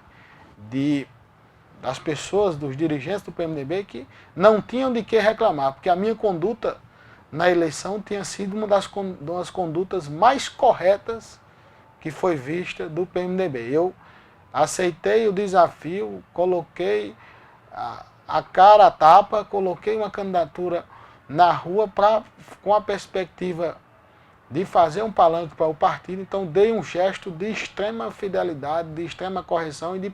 das pessoas, dos dirigentes do PMDB, que não tinham de que reclamar, porque a minha conduta na eleição tinha sido uma das condutas mais corretas que foi vista do PMDB. Eu aceitei o desafio, coloquei a cara a tapa, coloquei uma candidatura na rua com a perspectiva de fazer um palanque para o partido, então dei um gesto de extrema fidelidade, de extrema correção e de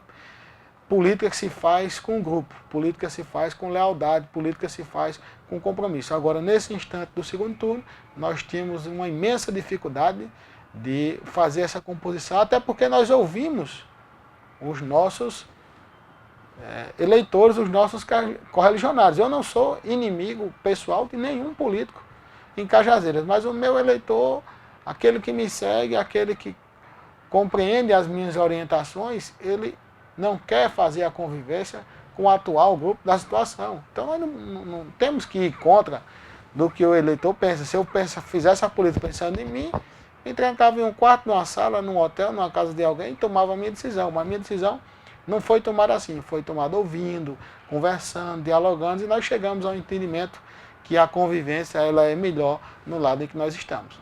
política que se faz com grupo, política se faz com lealdade, política se faz com compromisso. Agora, nesse instante do segundo turno, nós tínhamos uma imensa dificuldade de fazer essa composição, até porque nós ouvimos os nossos eleitores, os nossos correligionários. Eu não sou inimigo pessoal de nenhum político em Cajazeiras, mas o meu eleitor, aquele que me segue, aquele que compreende as minhas orientações, ele não quer fazer a convivência com o atual grupo da situação. Então nós não temos que ir contra do que o eleitor pensa. Se eu fizesse a política pensando em mim, me trancava em um quarto, numa sala, num hotel, numa casa de alguém e tomava a minha decisão. Mas a minha decisão não foi tomada assim, foi tomada ouvindo, conversando, dialogando, e nós chegamos ao entendimento que a convivência ela é melhor no lado em que nós estamos.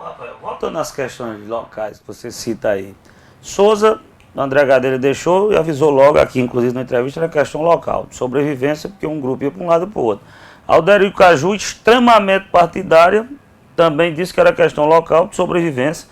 Rafael, voltando às questões locais que você cita aí. Souza, André Gadelha deixou e avisou logo aqui, inclusive na entrevista, na questão local, de sobrevivência, porque um grupo ia para um lado e para o outro. Aldério Caju, extremamente partidária, também disse que era questão local, de sobrevivência,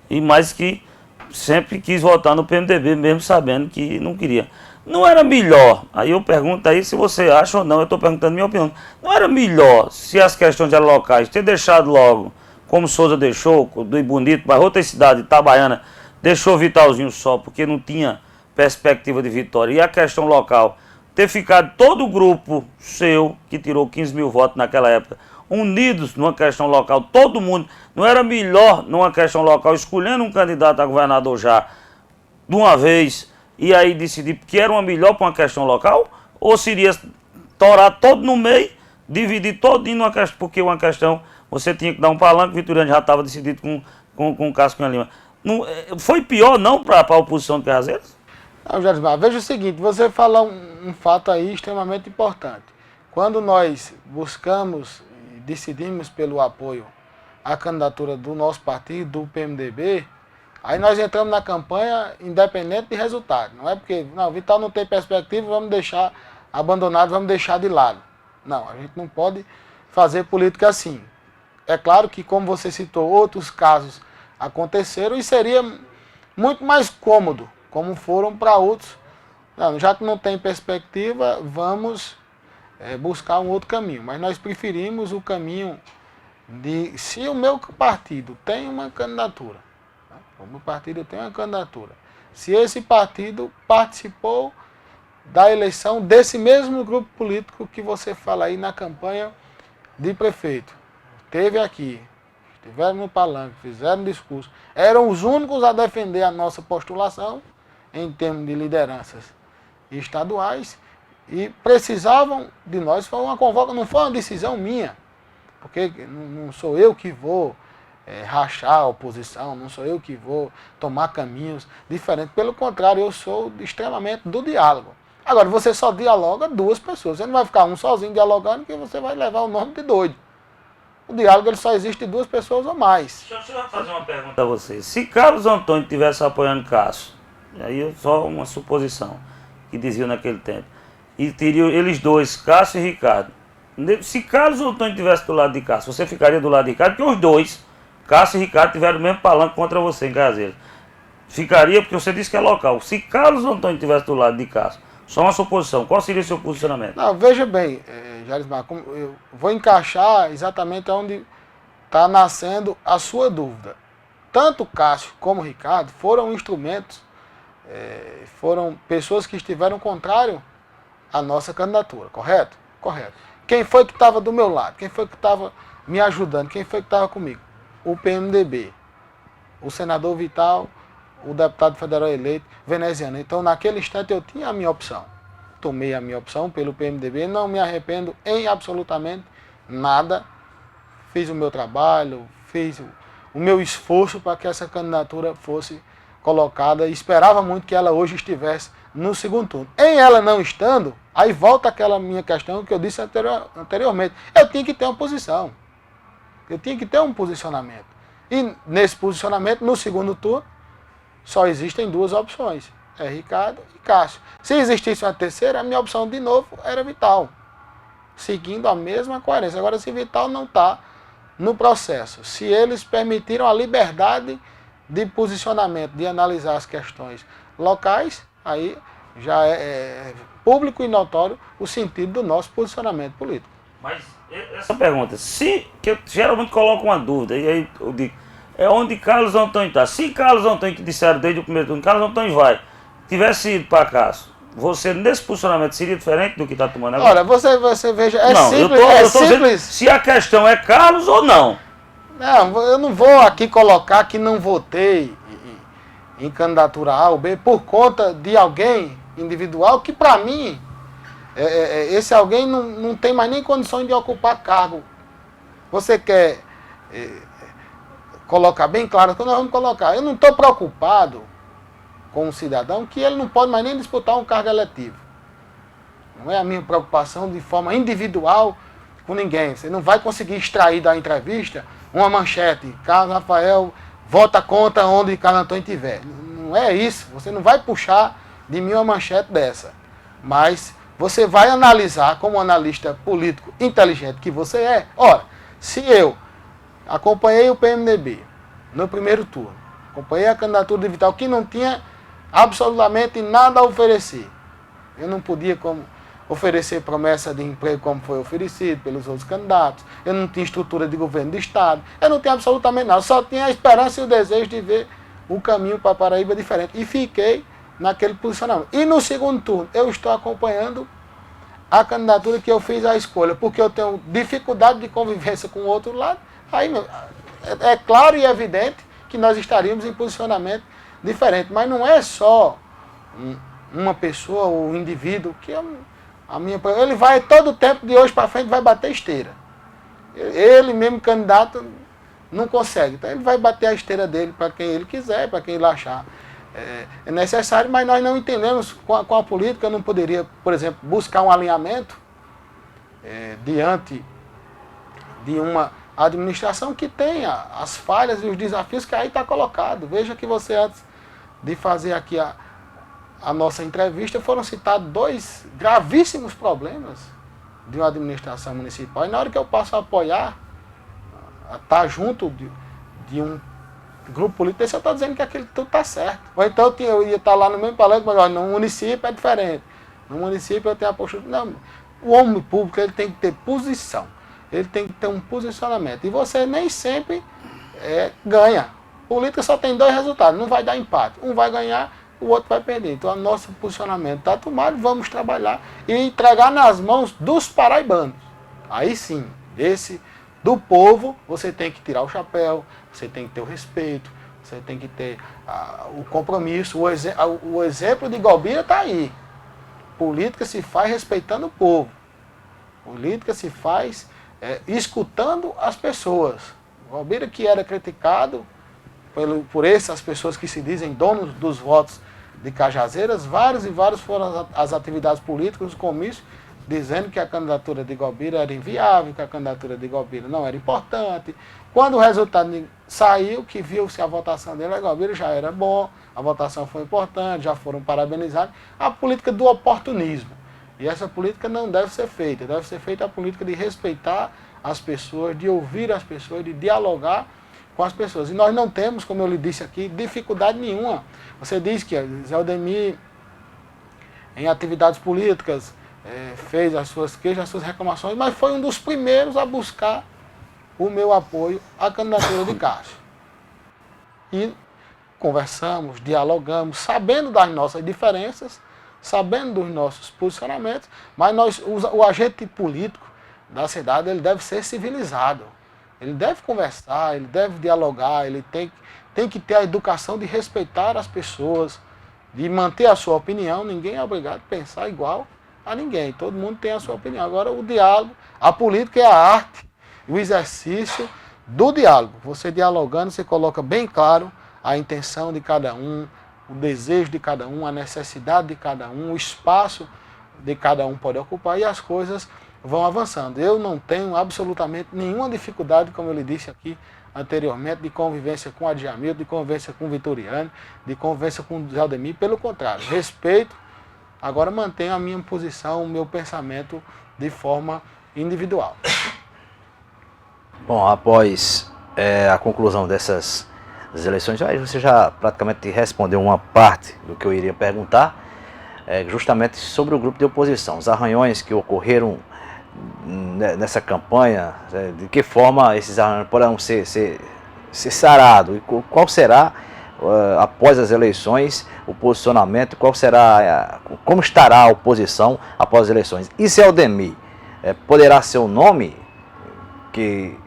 e mais que sempre quis votar no PMDB, mesmo sabendo que não queria. Não era melhor, aí eu pergunto aí se você acha ou não, eu estou perguntando minha opinião, não era melhor, se as questões eram locais, ter deixado logo, como Souza deixou, do Bonito, para outra cidade, Itabaiana, deixou Vitalzinho só, porque não tinha perspectiva de vitória, e a questão local, ter ficado todo o grupo seu, que tirou 15 mil votos naquela época, unidos numa questão local, todo mundo, não era melhor numa questão local, escolhendo um candidato a governador já, de uma vez, e aí decidir que era uma melhor para uma questão local, ou seria torar todo no meio, dividir todinho numa questão, porque uma questão, você tinha que dar um palanque, Vitoriano já estava decidido com o Cássio Cunha Lima. Não, foi pior não para a oposição de Cajazeiras? Não, Jarismar, veja o seguinte, você fala um fato aí extremamente importante. Quando nós buscamos e decidimos pelo apoio à candidatura do nosso partido, do PMDB, aí nós entramos na campanha independente de resultado. Não é porque, não, Vital não tem perspectiva, vamos deixar abandonado, vamos deixar de lado. Não, a gente não pode fazer política assim. É claro que, como você citou, outros casos aconteceram e seria muito mais cômodo, como foram para outros. Não, já que não tem perspectiva, vamos buscar um outro caminho. Mas nós preferimos o caminho de, se o meu partido tem uma candidatura, né? O meu partido tem uma candidatura, se esse partido participou da eleição desse mesmo grupo político que você fala aí na campanha de prefeito, esteve aqui, estiveram no palanque, fizeram discurso, eram os únicos a defender a nossa postulação em termos de lideranças estaduais e precisavam de nós. Foi uma convoca, não foi uma decisão minha, porque não sou eu que vou rachar a oposição, não sou eu que vou tomar caminhos diferentes, pelo contrário, eu sou extremamente do diálogo. Agora, você só dialoga duas pessoas, você não vai ficar um sozinho dialogando que você vai levar o nome de doido. O diálogo ele só existe de duas pessoas ou mais. Deixa eu fazer uma pergunta a você. Se Carlos Antônio estivesse apoiando Cássio, aí é só uma suposição que diziam naquele tempo, e teriam eles dois, Cássio e Ricardo. Se Carlos Antônio estivesse do lado de Cássio, você ficaria do lado de Ricardo, porque os dois, Cássio e Ricardo, tiveram o mesmo palanque contra você em Cajazeiras. Ficaria, porque você disse que é local. Se Carlos Antônio estivesse do lado de Cássio, só uma suposição, qual seria o seu posicionamento? Não, veja bem, Jarismar, eu vou encaixar exatamente onde está nascendo a sua dúvida. Tanto Cássio como Ricardo foram instrumentos, foram pessoas que estiveram contrário à nossa candidatura, correto? Correto. Quem foi que estava do meu lado? Quem foi que estava me ajudando? Quem foi que estava comigo? O PMDB, o senador Vital, o deputado federal eleito, veneziano. Então, naquele instante, eu tinha a minha opção. Tomei a minha opção pelo PMDB, não me arrependo em absolutamente nada. Fiz o meu trabalho, fiz o meu esforço para que essa candidatura fosse colocada. E esperava muito que ela hoje estivesse no segundo turno. Em ela não estando, aí volta aquela minha questão que eu disse anteriormente. Eu tinha que ter uma posição. Eu tinha que ter um posicionamento. E nesse posicionamento, no segundo turno, só existem duas opções, Ricardo e Cássio. Se existisse uma terceira, a minha opção de novo era Vital, seguindo a mesma coerência. Agora, se Vital não está no processo. Se eles permitiram a liberdade de posicionamento, de analisar as questões locais, aí já é público e notório o sentido do nosso posicionamento político. Mas essa pergunta, que eu geralmente coloco uma dúvida, e aí eu digo, é onde Carlos Antônio está. Se Carlos Antônio, que disseram desde o primeiro turno, Carlos Antônio tivesse ido para Cássio, você nesse posicionamento seria diferente do que está tomando agora? Olha, você veja, não, simples, eu tô dizendo se a questão é Carlos ou não. Não, eu não vou aqui colocar que não votei em candidatura A ou B por conta de alguém individual que, para mim, esse alguém não tem mais nem condições de ocupar cargo. Você quer colocar bem claro que nós vamos colocar. Eu não estou preocupado com um cidadão que ele não pode mais nem disputar um cargo eletivo. Não é a minha preocupação de forma individual com ninguém. Você não vai conseguir extrair da entrevista uma manchete. Carlos Rafael vota contra onde Carlos Antônio estiver. Não é isso. Você não vai puxar de mim uma manchete dessa. Mas você vai analisar, como analista político inteligente que você é. Ora, se eu acompanhei o PMDB no primeiro turno, acompanhei a candidatura de Vital, que não tinha absolutamente nada a oferecer. Eu não podia oferecer promessa de emprego como foi oferecido pelos outros candidatos. Eu não tinha estrutura de governo do Estado. Eu não tinha absolutamente nada. Só tinha a esperança e o desejo de ver o caminho para a Paraíba diferente. E fiquei naquele posicionamento. E no segundo turno, eu estou acompanhando a candidatura que eu fiz a escolha, porque eu tenho dificuldade de convivência com o outro lado. Aí é claro e evidente que nós estaríamos em posicionamento diferente. Mas não é só uma pessoa ou um indivíduo que ele vai todo o tempo de hoje para frente vai bater esteira. Ele mesmo candidato não consegue. Então ele vai bater a esteira dele para quem ele quiser, para quem ele achar é necessário, mas nós não entendemos com a política. Eu não poderia, por exemplo, buscar um alinhamento diante de uma administração que tenha as falhas e os desafios que aí está colocado. Veja que você, antes de fazer aqui a nossa entrevista, foram citados 2 gravíssimos problemas de uma administração municipal. E na hora que eu passo a apoiar, a estar junto de um grupo político, eu estou dizendo que aquilo tudo está certo. Ou então eu ia estar lá no mesmo palanque, mas no município é diferente. No município eu tenho a postura. Não, o homem público ele tem que ter posição. Ele tem que ter um posicionamento. E você nem sempre ganha. Política só tem 2 resultados. Não vai dar empate. Um vai ganhar, o outro vai perder. Então, o nosso posicionamento está tomado. Vamos trabalhar e entregar nas mãos dos paraibanos. Aí sim, do povo, você tem que tirar o chapéu, você tem que ter o respeito, você tem que ter o compromisso. O exemplo de Golbira está aí. Política se faz respeitando o povo. Política se faz escutando as pessoas. Golbira, que era criticado por essas pessoas que se dizem donos dos votos de Cajazeiras, vários e vários foram as atividades políticas, os comícios, dizendo que a candidatura de Golbira era inviável, que a candidatura de Golbira não era importante. Quando o resultado saiu, que viu-se a votação dele, a Golbira já era bom, a votação foi importante, já foram parabenizados. A política do oportunismo. E essa política não deve ser feita. Deve ser feita a política de respeitar as pessoas, de ouvir as pessoas, de dialogar com as pessoas. E nós não temos, como eu lhe disse aqui, dificuldade nenhuma. Você diz que Zé Aldemir, em atividades políticas, fez as suas queixas, as suas reclamações, mas foi um dos primeiros a buscar o meu apoio à candidatura de Cássio. E conversamos, dialogamos, sabendo das nossas diferenças, sabendo dos nossos posicionamentos, mas o agente político da cidade ele deve ser civilizado. Ele deve conversar, ele deve dialogar, ele tem que ter a educação de respeitar as pessoas, de manter a sua opinião. Ninguém é obrigado a pensar igual a ninguém. Todo mundo tem a sua opinião. Agora o diálogo, a política é a arte, o exercício do diálogo. Você dialogando, você coloca bem claro a intenção de cada um, o desejo de cada um, a necessidade de cada um, o espaço de cada um pode ocupar e as coisas vão avançando. Eu não tenho absolutamente nenhuma dificuldade, como eu lhe disse aqui anteriormente, de convivência com a Djamil, de convivência com o Vitoriano, de convivência com o Zé Aldemir. Pelo contrário, respeito, agora mantenho a minha posição, o meu pensamento de forma individual. Bom, após a conclusão dessas eleições, aí você já praticamente respondeu uma parte do que eu iria perguntar, justamente sobre o grupo de oposição, os arranhões que ocorreram nessa campanha, de que forma esses arranhões poderão ser sarados, e qual será, após as eleições, o posicionamento, como estará a oposição após as eleições. E se Aldemir poderá ser o nome que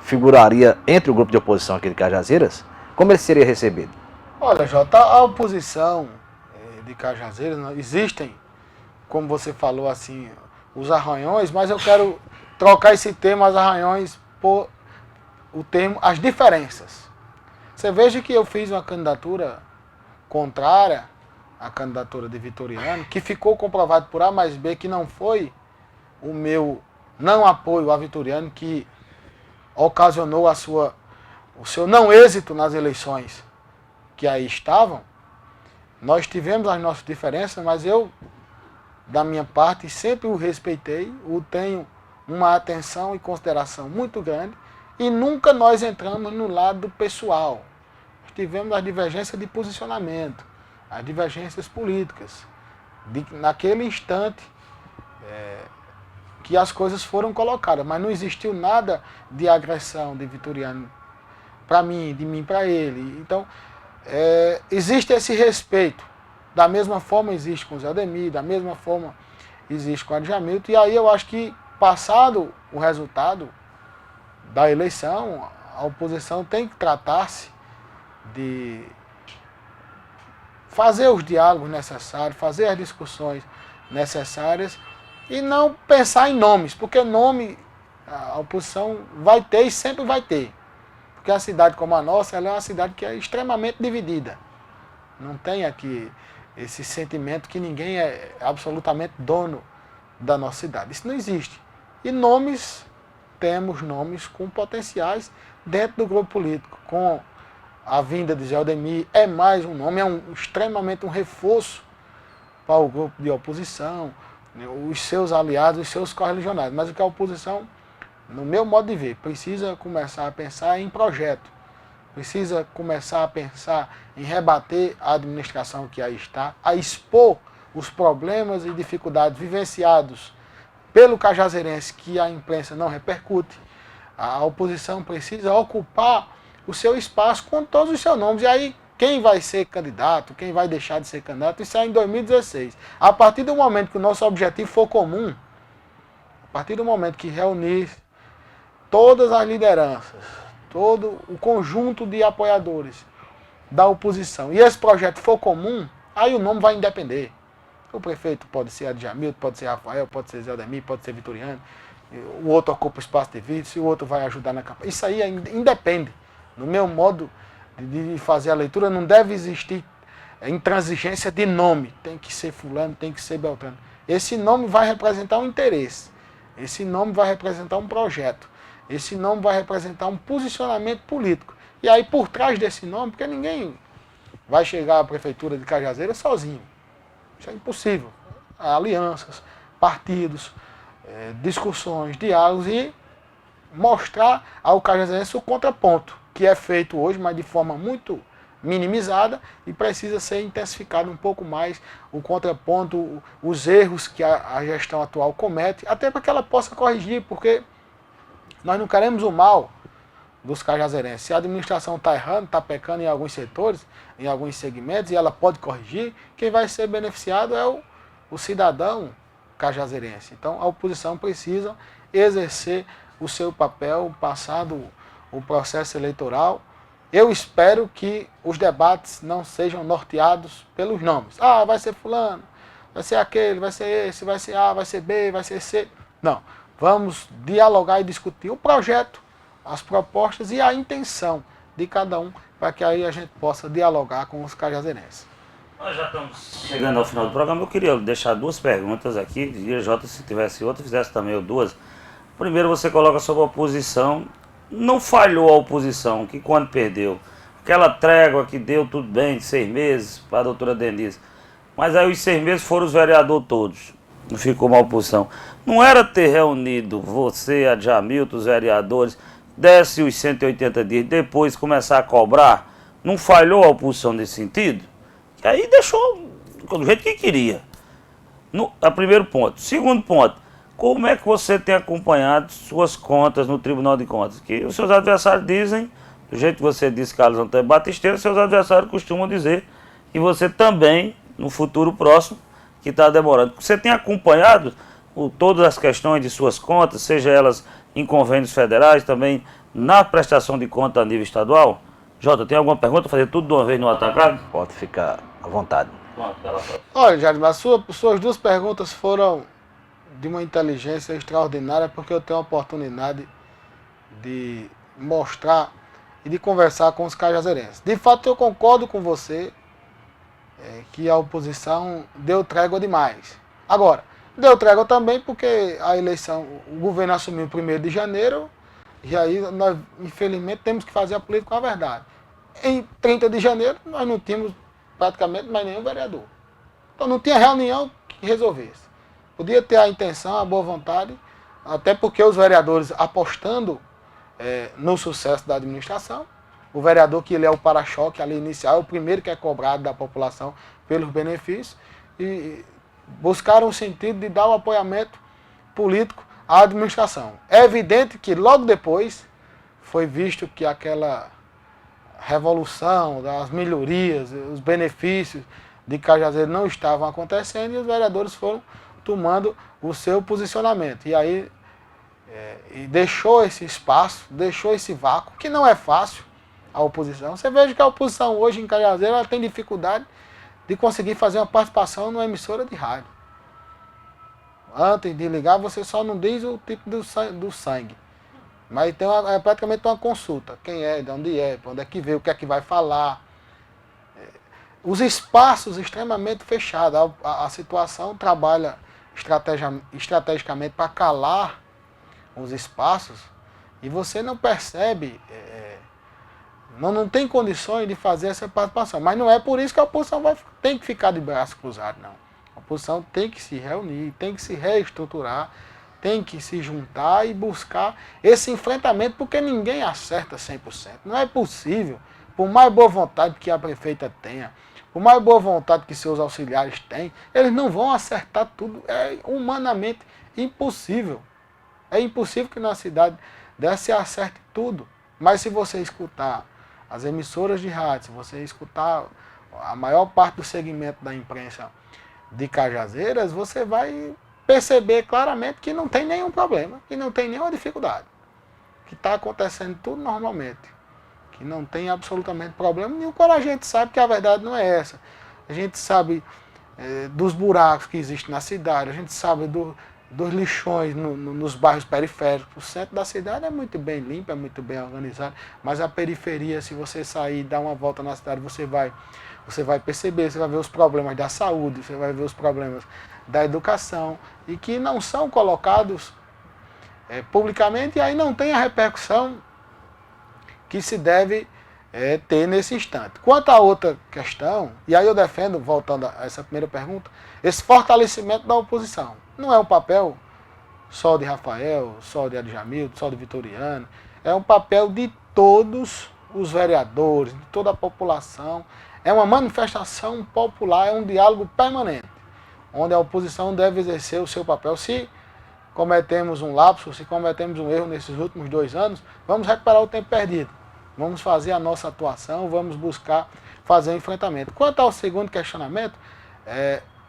figuraria entre o grupo de oposição aqui de Cajazeiras, como ele seria recebido? Olha, Jota, a oposição de Cajazeiras, existem, como você falou assim, os arranhões, mas eu quero trocar esse termo, os arranhões, por o termo, as diferenças. Você veja que eu fiz uma candidatura contrária à candidatura de Vitoriano, que ficou comprovado por A mais B que não foi o meu não apoio a Vitoriano que ocasionou o seu não êxito nas eleições que aí estavam. Nós tivemos as nossas diferenças, mas eu, da minha parte, sempre o respeitei, o tenho uma atenção e consideração muito grande, e nunca nós entramos no lado pessoal. Nós tivemos as divergências de posicionamento, as divergências políticas, naquele instante que as coisas foram colocadas, mas não existiu nada de agressão de Vitoriano para mim, de mim para ele. Então, existe esse respeito. Da mesma forma existe com o Zé Aldemir, da mesma forma existe com o Adjamilton. E aí eu acho que, passado o resultado da eleição, a oposição tem que tratar-se de fazer os diálogos necessários, fazer as discussões necessárias e não pensar em nomes, porque nome a oposição vai ter e sempre vai ter. Porque a cidade como a nossa, ela é uma cidade que é extremamente dividida. Não tem aqui esse sentimento que ninguém é absolutamente dono da nossa cidade. Isso não existe. E nomes, temos nomes com potenciais dentro do grupo político. Com a vinda de Zé Aldemir, é mais um nome, extremamente um reforço para o grupo de oposição, os seus aliados, os seus correligionários. Mas o que a oposição, no meu modo de ver, precisa começar a pensar em projeto. Precisa começar a pensar em rebater a administração que aí está, a expor os problemas e dificuldades vivenciados pelo cajazeirense que a imprensa não repercute. A oposição precisa ocupar o seu espaço com todos os seus nomes. E aí, quem vai ser candidato, quem vai deixar de ser candidato, isso é em 2016. A partir do momento que o nosso objetivo for comum, a partir do momento que reunir todas as lideranças, todo o conjunto de apoiadores da oposição, e esse projeto for comum, aí o nome vai independer. O prefeito pode ser Adjamilton, pode ser Rafael, pode ser Zé Aldemir, pode ser Vitoriano, o outro ocupa o espaço de vídeo, se o outro vai ajudar na campanha. Isso aí independe. No meu modo de fazer a leitura, não deve existir intransigência de nome. Tem que ser fulano, tem que ser Beltrano. Esse nome vai representar um interesse. Esse nome vai representar um projeto. Esse nome vai representar um posicionamento político. E aí, por trás desse nome, porque ninguém vai chegar à prefeitura de Cajazeiras sozinho. Isso é impossível. Há alianças, partidos, discussões, diálogos e mostrar ao cajazeirense o contraponto, que é feito hoje, mas de forma muito minimizada e precisa ser intensificado um pouco mais o contraponto, os erros que a gestão atual comete, até para que ela possa corrigir, porque nós não queremos o mal dos cajazeirenses. Se a administração está errando, está pecando em alguns setores, em alguns segmentos, e ela pode corrigir, quem vai ser beneficiado é o cidadão cajazeirense. Então a oposição precisa exercer o seu papel, passado o processo eleitoral. Eu espero que os debates não sejam norteados pelos nomes. Ah, vai ser fulano, vai ser aquele, vai ser esse, vai ser A, vai ser B, vai ser C. Não, vamos dialogar e discutir o projeto, as propostas e a intenção de cada um, para que aí a gente possa dialogar com os cajazeirenses. Nós já estamos chegando ao final do programa. Eu queria deixar duas perguntas aqui. Jota, se tivesse outra, fizesse também eu duas. Primeiro, você coloca sobre a oposição. Não falhou a oposição, que quando perdeu, aquela trégua que deu tudo bem, de 6 meses, para a doutora Denise. Mas aí os 6 meses foram os vereadores todos. Não ficou uma oposição. Não era ter reunido você, Adjamilton, os vereadores, desse os 180 dias, depois começar a cobrar, não falhou a oposição nesse sentido? Que aí deixou do jeito que queria. Primeiro ponto. Segundo ponto, como é que você tem acompanhado suas contas no Tribunal de Contas? Que os seus adversários dizem, do jeito que você disse, Carlos Antônio Batisteira, seus adversários costumam dizer que você também, no futuro próximo, que está demorando. Você tem acompanhado todas as questões de suas contas, seja elas em convênios federais, também na prestação de conta a nível estadual? Jota, tem alguma pergunta? Fazer tudo de uma vez no atacado? Pode ficar à vontade. Olha, Jardim, as suas duas perguntas foram de uma inteligência extraordinária, porque eu tenho a oportunidade de mostrar e de conversar com os cajazeirenses. De fato, eu concordo com você que a oposição deu trégua demais. Agora, deu trégua também porque a eleição, o governo assumiu 1º de janeiro, e aí nós, infelizmente, temos que fazer a política com a verdade. Em 30 de janeiro, nós não tínhamos praticamente mais nenhum vereador. Então não tinha reunião que resolvesse. Podia ter a intenção, a boa vontade, até porque os vereadores apostando no sucesso da administração, o vereador que ele é o para-choque ali inicial, é o primeiro que é cobrado da população pelos benefícios, e buscaram o sentido de dar um apoiamento político à administração. É evidente que logo depois foi visto que aquela revolução das melhorias, os benefícios de Cajazeiro não estavam acontecendo, e os vereadores foram tomando o seu posicionamento. E aí e deixou esse espaço, deixou esse vácuo, que não é fácil a oposição. Você veja que a oposição hoje em Cajazeiro ela tem dificuldade de conseguir fazer uma participação numa emissora de rádio. Antes de ligar, você só não diz o tipo do sangue. Mas tem praticamente uma consulta. Quem é, de onde é, para onde é que veio, o que é que vai falar. Os espaços extremamente fechados. A situação trabalha estrategicamente para calar os espaços, e você não percebe, não tem condições de fazer essa participação. Mas não é por isso que a oposição tem que ficar de braços cruzados, não. A oposição tem que se reunir, tem que se reestruturar, tem que se juntar e buscar esse enfrentamento, porque ninguém acerta 100%. Não é possível, por mais boa vontade que a prefeita tenha, por mais boa vontade que seus auxiliares têm, eles não vão acertar tudo. É humanamente impossível. É impossível que na cidade dessa se acerte tudo. Mas se você escutar as emissoras de rádio, se você escutar a maior parte do segmento da imprensa de Cajazeiras, você vai perceber claramente que não tem nenhum problema, que não tem nenhuma dificuldade, que está acontecendo tudo normalmente, que não tem absolutamente problema nenhum, quando a gente sabe que a verdade não é essa. A gente sabe dos buracos que existem na cidade, a gente sabe dos lixões nos bairros periféricos. O centro da cidade é muito bem limpo, é muito bem organizado, mas a periferia, se você sair e dar uma volta na cidade, você vai perceber, você vai ver os problemas da saúde, você vai ver os problemas da educação, e que não são colocados publicamente, e aí não tem a repercussão que se deve ter nesse instante. Quanto à outra questão, e aí eu defendo, voltando a essa primeira pergunta, esse fortalecimento da oposição. Não é um papel só de Rafael, só de Adjamildo, só de Vitoriano, é um papel de todos os vereadores, de toda a população. É uma manifestação popular, é um diálogo permanente, onde a oposição deve exercer o seu papel. Se cometemos um lapso, se cometemos um erro nesses últimos 2 anos, vamos recuperar o tempo perdido. Vamos fazer a nossa atuação, vamos buscar fazer o enfrentamento. Quanto ao segundo questionamento,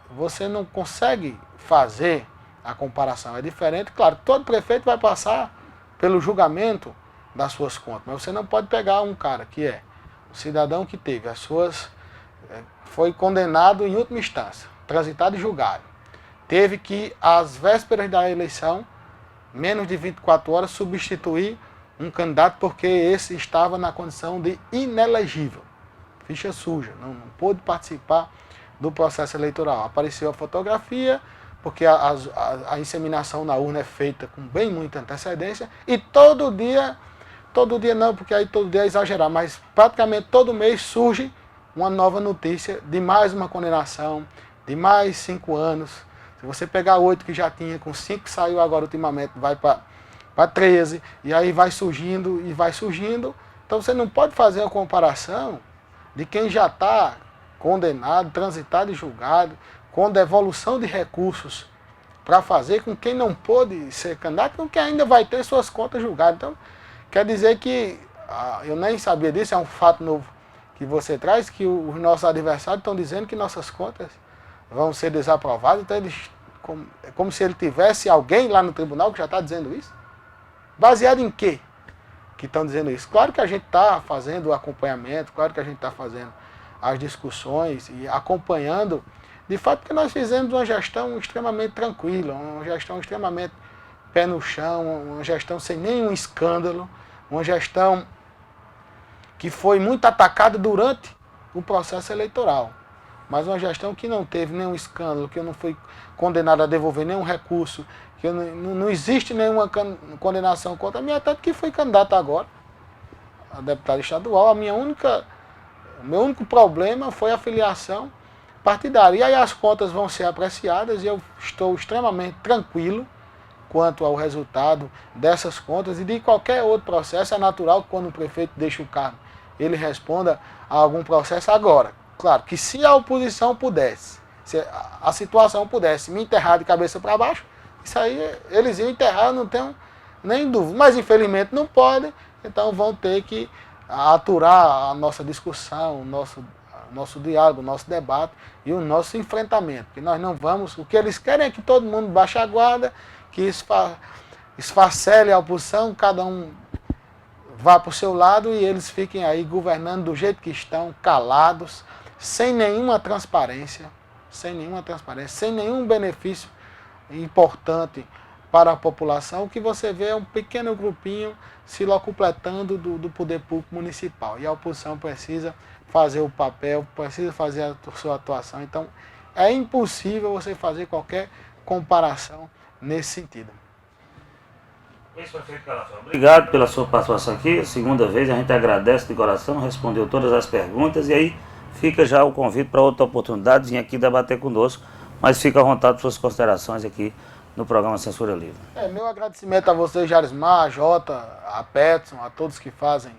você não consegue fazer a comparação. É diferente, claro, todo prefeito vai passar pelo julgamento das suas contas, mas você não pode pegar um cara que é um cidadão que teve as suas... foi condenado em última instância, transitado e julgado. Teve que, às vésperas da eleição, menos de 24 horas, substituir um candidato porque esse estava na condição de inelegível. Ficha suja, não pôde participar do processo eleitoral. Apareceu a fotografia, porque a inseminação na urna é feita com bem muita antecedência, e todo dia não, porque aí todo dia é exagerar, mas praticamente todo mês surge uma nova notícia de mais uma condenação, de mais 5 anos. Se você pegar 8 que já tinha, com 5 que saiu agora ultimamente, vai para para 13, e aí vai surgindo e vai surgindo. Então você não pode fazer uma comparação de quem já está condenado, transitado e julgado, com devolução de recursos para fazer com quem não pôde ser candidato, com quem ainda vai ter suas contas julgadas. Então, quer dizer que, eu nem sabia disso, é um fato novo que você traz, que os nossos adversários estão dizendo que nossas contas vão ser desaprovadas, então é como se ele tivesse alguém lá no tribunal que já está dizendo isso. Baseado em quê que estão dizendo isso? Claro que a gente está fazendo o acompanhamento, claro que a gente está fazendo as discussões e acompanhando, de fato, porque nós fizemos uma gestão extremamente tranquila, uma gestão extremamente pé no chão, uma gestão sem nenhum escândalo, uma gestão que foi muito atacada durante o processo eleitoral, mas uma gestão que não teve nenhum escândalo, que eu não fui condenado a devolver nenhum recurso, que não existe nenhuma condenação contra mim, até que fui candidato agora a deputado estadual. O meu único problema foi a filiação partidária. E aí as contas vão ser apreciadas e eu estou extremamente tranquilo quanto ao resultado dessas contas e de qualquer outro processo. É natural que quando o prefeito deixa o cargo, ele responda a algum processo agora. Claro que se a oposição pudesse, se a situação pudesse me enterrar de cabeça para baixo, isso aí eles iam enterrar, eu não tenho nem dúvida. Mas infelizmente não podem, então vão ter que aturar a nossa discussão, o nosso diálogo, o nosso debate e o nosso enfrentamento. Porque nós não vamos, o que eles querem é que todo mundo baixe a guarda, que esfacele a oposição, cada um vá para o seu lado e eles fiquem aí governando do jeito que estão, calados, sem nenhuma transparência, sem nenhum benefício importante para a população. O que você vê é um pequeno grupinho se locupletando do poder público municipal. E a oposição precisa fazer o papel, precisa fazer a sua atuação. Então, é impossível você fazer qualquer comparação nesse sentido. Ex-prefeito Calafate, obrigado pela sua participação aqui. Segunda vez, a gente agradece de coração, respondeu todas as perguntas e aí fica já o convite para outra oportunidade de vir aqui debater conosco, mas fica à vontade de suas considerações aqui no programa Censura Livre. Meu agradecimento a você, Jarismar, a Jota, a Petson, a todos que fazem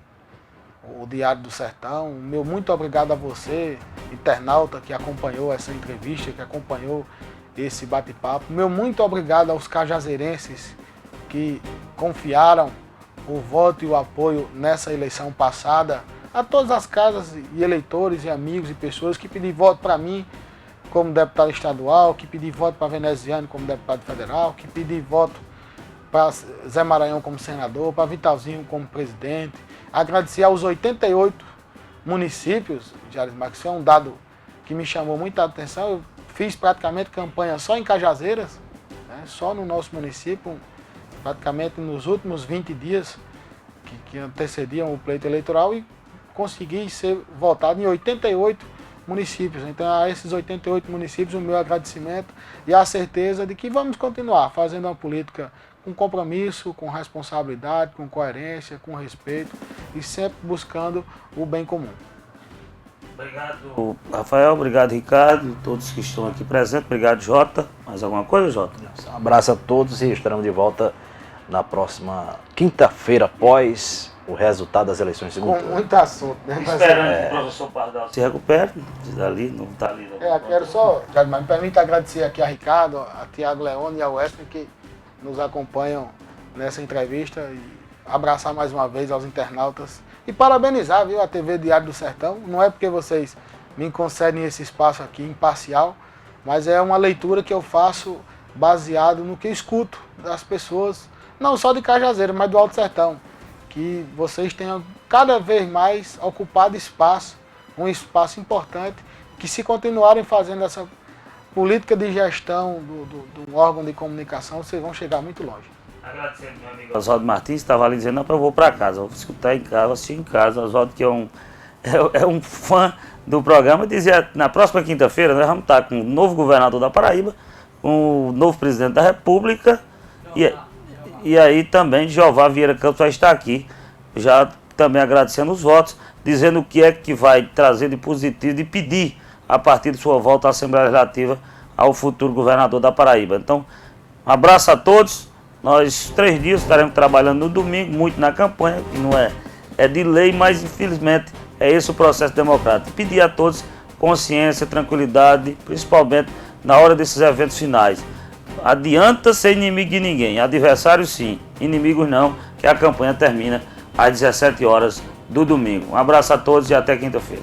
o Diário do Sertão. Meu muito obrigado a você, internauta, que acompanhou essa entrevista, que acompanhou esse bate-papo. Meu muito obrigado aos cajazeirenses que confiaram o voto e o apoio nessa eleição passada, a todas as casas e eleitores e amigos e pessoas que pediram voto para mim como deputado estadual, que pediram voto para Veneziano como deputado federal, que pediram voto para Zé Maranhão como senador, para Vitalzinho como presidente. Agradecer aos 88 municípios, Jarismar, que isso é um dado que me chamou muita atenção. Eu fiz praticamente campanha só em Cajazeiras, né, só no nosso município, praticamente nos últimos 20 dias que antecediam o pleito eleitoral, e consegui ser votado em 88 municípios. Então, a esses 88 municípios, o meu agradecimento e a certeza de que vamos continuar fazendo uma política com compromisso, com responsabilidade, com coerência, com respeito e sempre buscando o bem comum. Obrigado, Rafael. Obrigado, Ricardo, todos que estão aqui presentes. Obrigado, Jota. Mais alguma coisa, Jota? Um abraço a todos e estaremos de volta na próxima quinta-feira, após o resultado das eleições de segundo Com turno. muito assunto, né? Esperando que o professor Pardal se recupere, ali, não está ali. Quero só, Jarismar, me permite agradecer aqui a Ricardo, a Tiago Leone e a Wesley que nos acompanham nessa entrevista, e abraçar mais uma vez aos internautas e parabenizar, viu, a TV Diário do Sertão. Não é porque vocês me concedem esse espaço aqui imparcial, mas é uma leitura que eu faço baseado no que eu escuto das pessoas, não só de Cajazeiras, mas do Alto Sertão. Que vocês tenham cada vez mais ocupado espaço, um espaço importante, que se continuarem fazendo essa política de gestão do órgão de comunicação, vocês vão chegar muito longe. Agradecendo meu amigo Oswaldo Martins, estava ali dizendo, não, eu vou para casa, vou escutar em casa, vou assistir em casa. Oswaldo, que é um fã do programa, dizia, na próxima quinta-feira nós vamos estar com o novo governador da Paraíba, com o novo presidente da República, e aí também Jeová Vieira Campos vai estar aqui, já também agradecendo os votos, dizendo o que é que vai trazer de positivo, de pedir a partir de sua volta à Assembleia Legislativa ao futuro governador da Paraíba. Então, um abraço a todos Nós 3 dias estaremos trabalhando no domingo, muito na campanha, que não é de lei, mas infelizmente é esse o processo democrático. Pedir a todos consciência, tranquilidade, principalmente na hora desses eventos finais. Adianta ser inimigo de ninguém, adversário sim, inimigos não, que a campanha termina às 17 horas do domingo. Um abraço a todos e até quinta-feira.